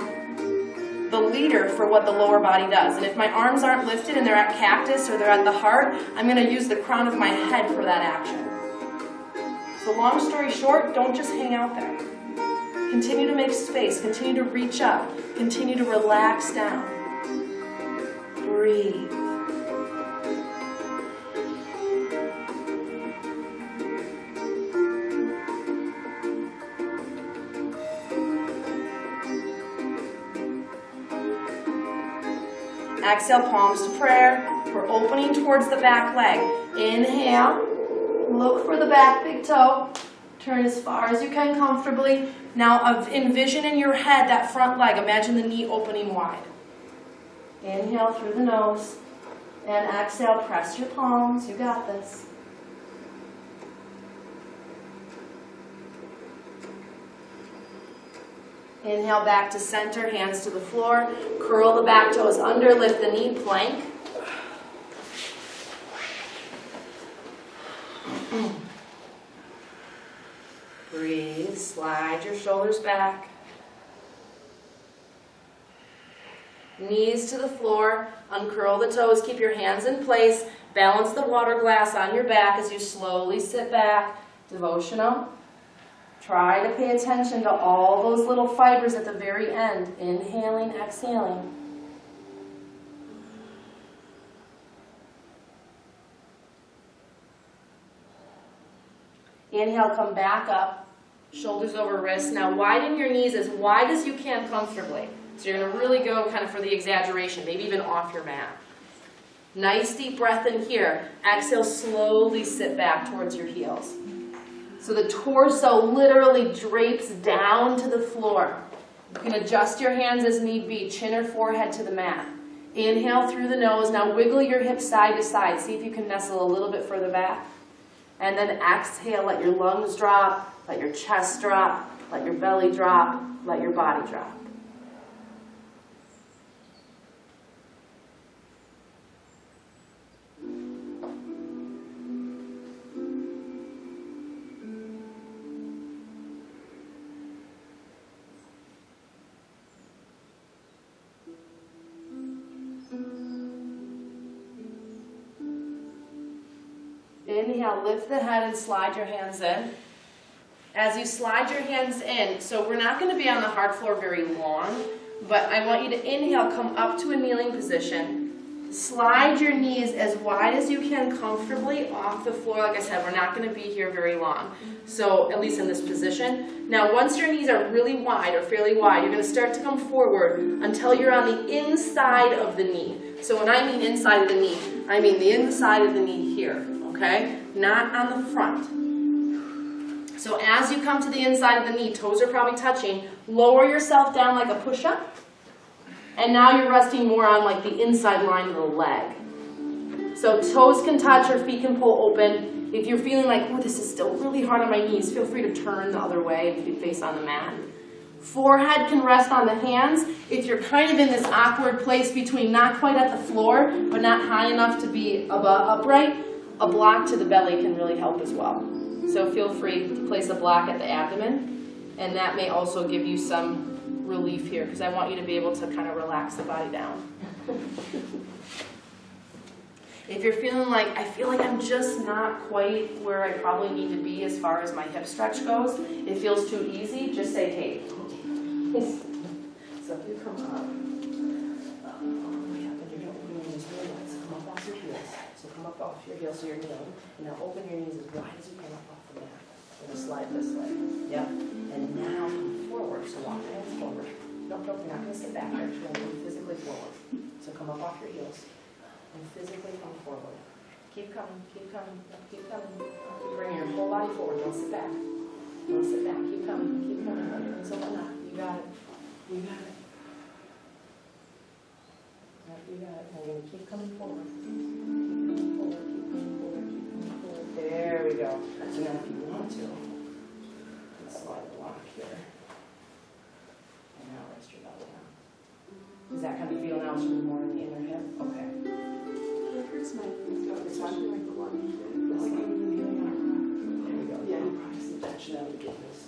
the leader for what the lower body does. And if my arms aren't lifted and they're at cactus or they're at the heart, I'm going to use the crown of my head for that action. So long story short, don't just hang out there. Continue to make space, continue to reach up, continue to relax down. Breathe. Exhale, palms to prayer. We're opening towards the back leg. Inhale, look for the back big toe. Turn as far as you can comfortably. Now envision in your head that front leg. Imagine the knee opening wide. Inhale through the nose, and exhale, press your palms. You got this. Inhale back to center, hands to the floor. Curl the back toes under, lift the knee, plank. Breathe, slide your shoulders back. Knees to the floor, uncurl the toes, keep your hands in place, balance the water glass on your back as you slowly sit back, devotional. Try to pay attention to all those little fibers at the very end, inhaling, exhaling. Inhale, come back up, shoulders over wrists. Now widen your knees as wide as you can comfortably. So you're going to really go kind of for the exaggeration, maybe even off your mat. Nice deep breath in here. Exhale, slowly sit back towards your heels. So the torso literally drapes down to the floor. You can adjust your hands as need be, chin or forehead to the mat. Inhale through the nose. Now wiggle your hips side to side. See if you can nestle a little bit further back. And then exhale, let your lungs drop, let your chest drop, let your belly drop, let your body drop. Inhale, lift the head and slide your hands in. As you slide your hands in, so we're not going to be on the hard floor very long, but I want you to inhale, come up to a kneeling position. Slide your knees as wide as you can comfortably off the floor. Like I said, we're not going to be here very long, so at least in this position. Now, once your knees are really wide or fairly wide, you're going to start to come forward until you're on the inside of the knee. So when I mean inside of the knee, I mean the inside of the knee here, okay? Not on the front. So as you come to the inside of the knee, toes are probably touching, lower yourself down like a push-up. And now you're resting more on like the inside line of the leg. So toes can touch or feet can pull open. If you're feeling like, oh, this is still really hard on my knees, feel free to turn the other way and face on the mat. Forehead can rest on the hands. If you're kind of in this awkward place between not quite at the floor, but not high enough to be upright, a block to the belly can really help as well. So feel free to place a block at the abdomen, and that may also give you some relief here, because I want you to be able to kind of relax the body down. If you're feeling like, I feel like I'm just not quite where I probably need to be as far as my hip stretch goes, it feels too easy, just say, hey. So if you come up, you're going to open your knees really wide, so come up off your heels. So come up off your heels so you're kneeling, and now open your knees as wide as you can up off the mat. We're going to slide this way. Yep. And now come forward, so walk your hands forward. Nope, you're not going to sit back there. You're going to move physically forward. So come up off your heels and physically come forward. Keep coming, keep coming, keep coming. Keep bringing your whole body forward. Don't sit back. Don't sit back. Keep coming, keep coming. Let your hands open up. You got it. You got it. Right, you got it. Now you're going to keep coming forward. Keep coming forward, keep coming forward, keep coming forward. There we go. So now if you want to, slide the block here. And now rest your belly down. Does that kind of feel now it's more in the inner hip? Okay. It hurts my knees, though, especially like the one you did. This Like, one? There we go. Yeah. You probably some tension out of get this.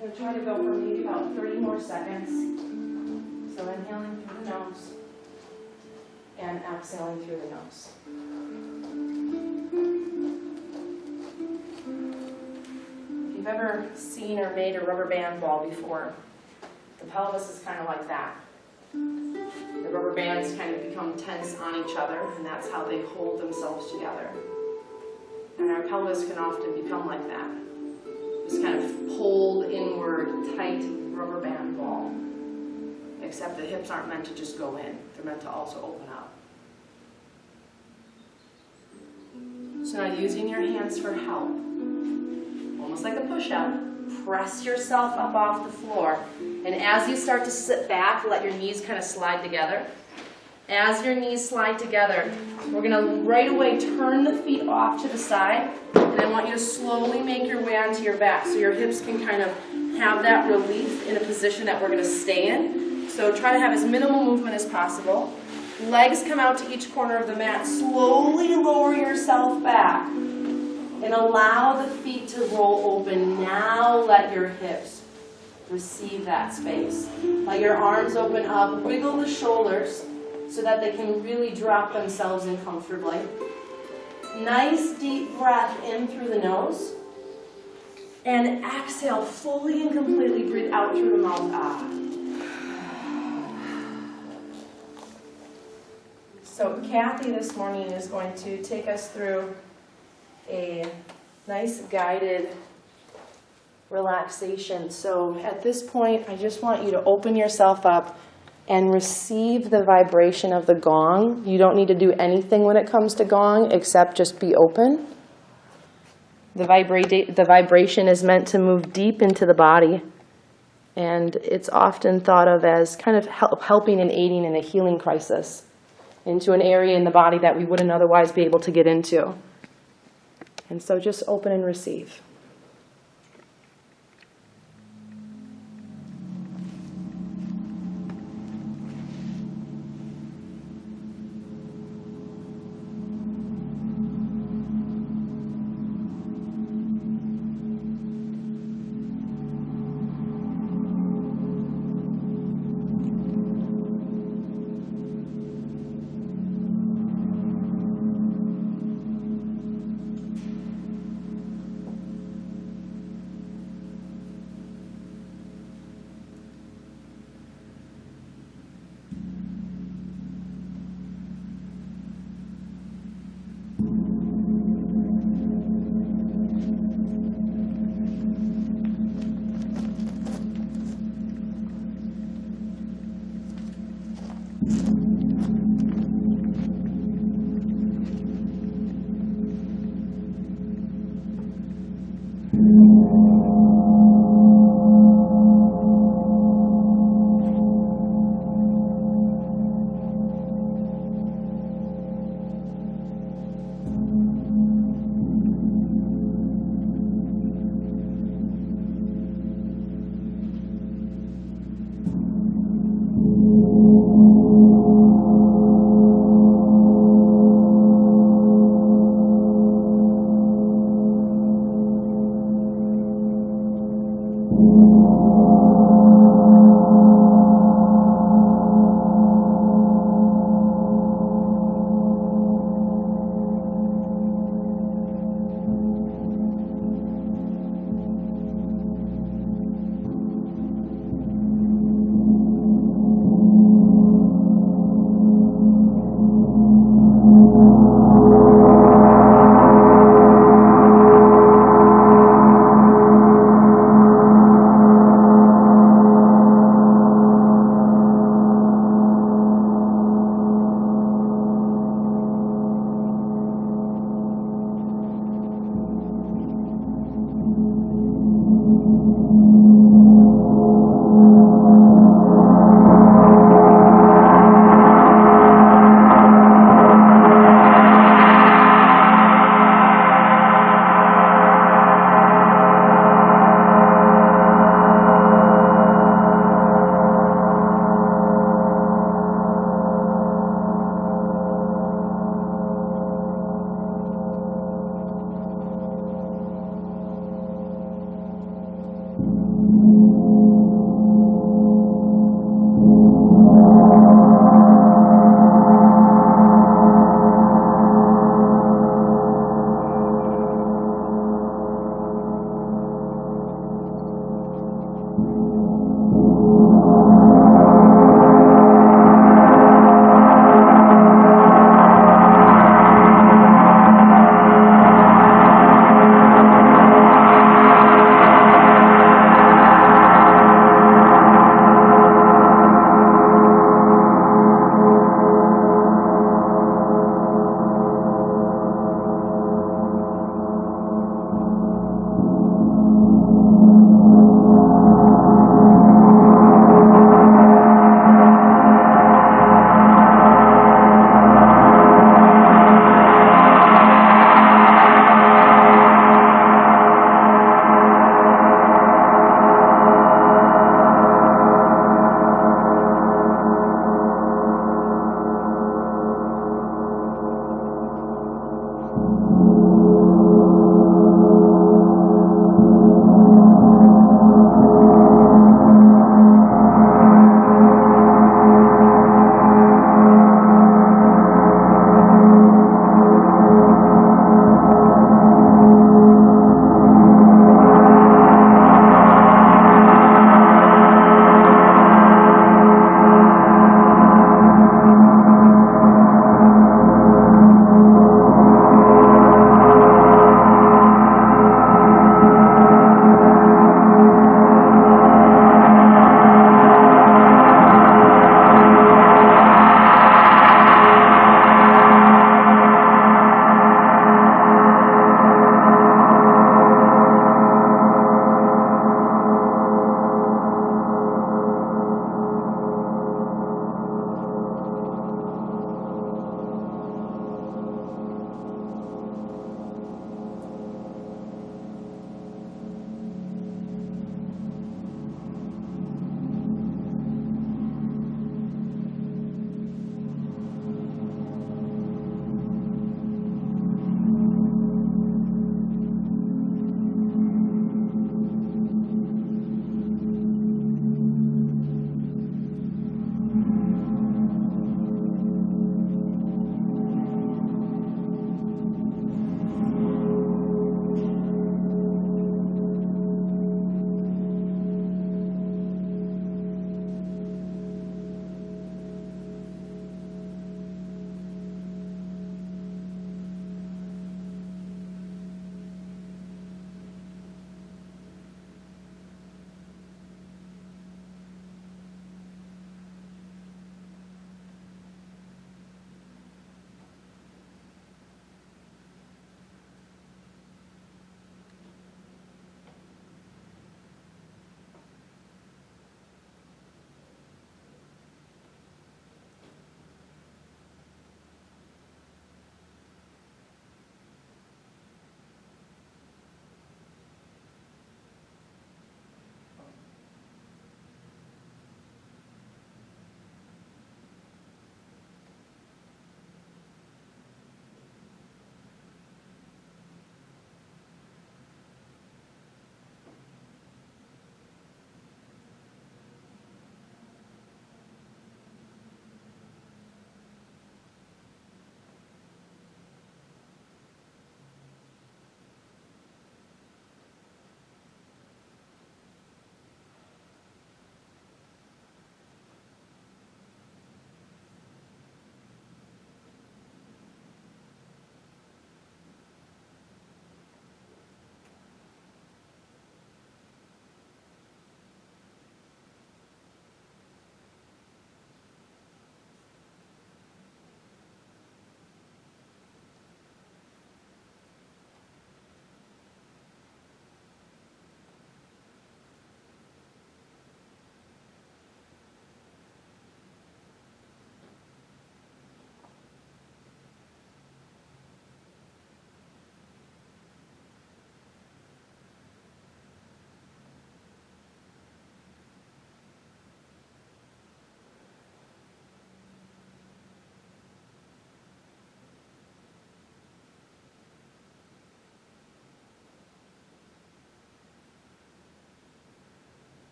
We'll try to go for maybe about 30 more seconds. So inhaling through the nose and exhaling through the nose. If you've ever seen or made a rubber band ball before, the pelvis is kind of like that. The rubber bands kind of become tense on each other, and that's how they hold themselves together. And our pelvis can often become like that. Just kind of pulled inward, tight rubber band ball. Except the hips aren't meant to just go in. They're meant to also open up. So now using your hands for help, almost like a push-up, press yourself up off the floor. And as you start to sit back, let your knees kind of slide together. As your knees slide together, we're going to right away turn the feet off to the side. And I want you to slowly make your way onto your back so your hips can kind of have that relief in a position that we're going to stay in. So try to have as minimal movement as possible. Legs come out to each corner of the mat. Slowly lower yourself back and allow the feet to roll open. Now let your hips receive that space. Let your arms open up. Wiggle the shoulders so that they can really drop themselves in comfortably. Nice deep breath in through the nose. And exhale fully and completely. Breathe out through the mouth. Ah. So Kathy this morning is going to take us through a nice guided relaxation. So at this point, I just want you to open yourself up and receive the vibration of the gong. You don't need to do anything when it comes to gong except just be open. The vibration is meant to move deep into the body, and it's often thought of as kind of helping and aiding in a healing crisis into an area in the body that we wouldn't otherwise be able to get into. And so just open and receive.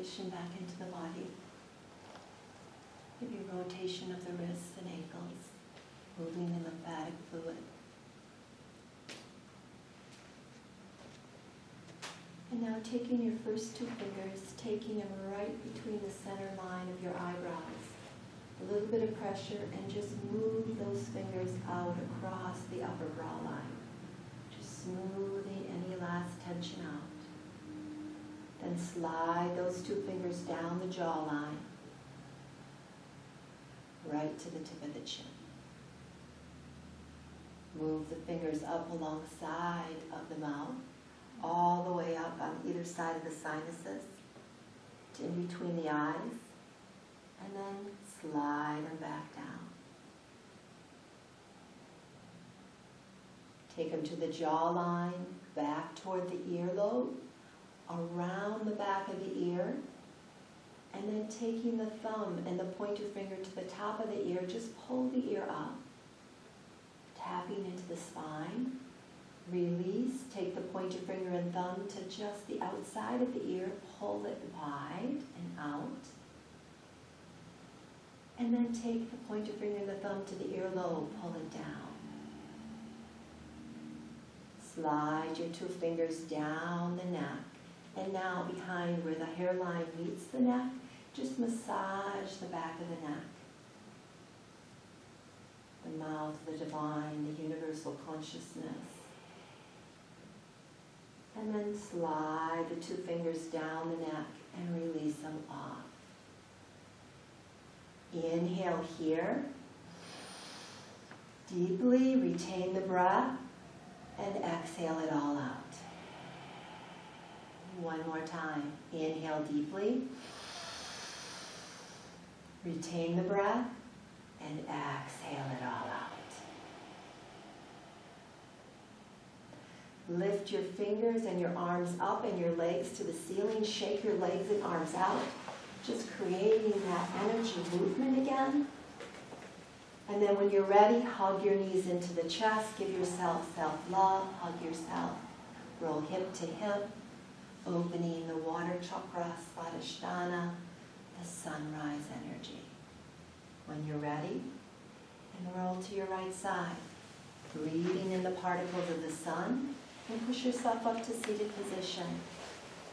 circulation back into the body. Maybe rotation of the wrists and ankles, moving the lymphatic fluid. And now taking your first two fingers, taking them right between the center line of your eyebrows. A little bit of pressure and just move those fingers out across the upper brow line. Just smoothing any last tension out. Then slide those two fingers down the jawline, right to the tip of the chin. Move the fingers up alongside of the mouth, all the way up on either side of the sinuses, to in between the eyes, and then slide them back down. Take them to the jawline, back toward the earlobe, around the back of the ear, and then taking the thumb and the pointer finger to the top of the ear, just pull the ear up, tapping into the spine. Release, take the pointer finger and thumb to just the outside of the ear, pull it wide and out. And then take the pointer finger and the thumb to the earlobe, pull it down. Slide your two fingers down the neck. And now behind where the hairline meets the neck, just massage the back of the neck. The mouth, the divine, the universal consciousness. And then slide the two fingers down the neck and release them off. Inhale here. Deeply retain the breath and exhale it all out. One more time. Inhale deeply. Retain the breath and exhale it all out. Lift your fingers and your arms up and your legs to the ceiling. Shake your legs and arms out. Just creating that energy movement again. And then when you're ready, hug your knees into the chest. Give yourself self-love. Hug yourself. Roll hip to hip. Opening the water chakra, Svadhisthana, the sunrise energy. When you're ready, and roll to your right side. Breathing in the particles of the sun. And push yourself up to seated position.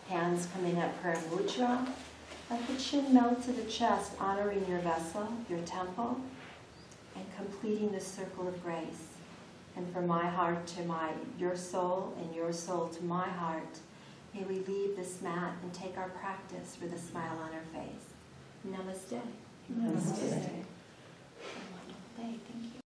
Hands coming up prayer mudra. Let the chin melt to the chest, honoring your vessel, your temple, and completing the circle of grace. And from my heart to your soul, and your soul to my heart, may we leave this mat and take our practice with a smile on our face. Namaste. Namaste. Have a wonderful day. Thank you.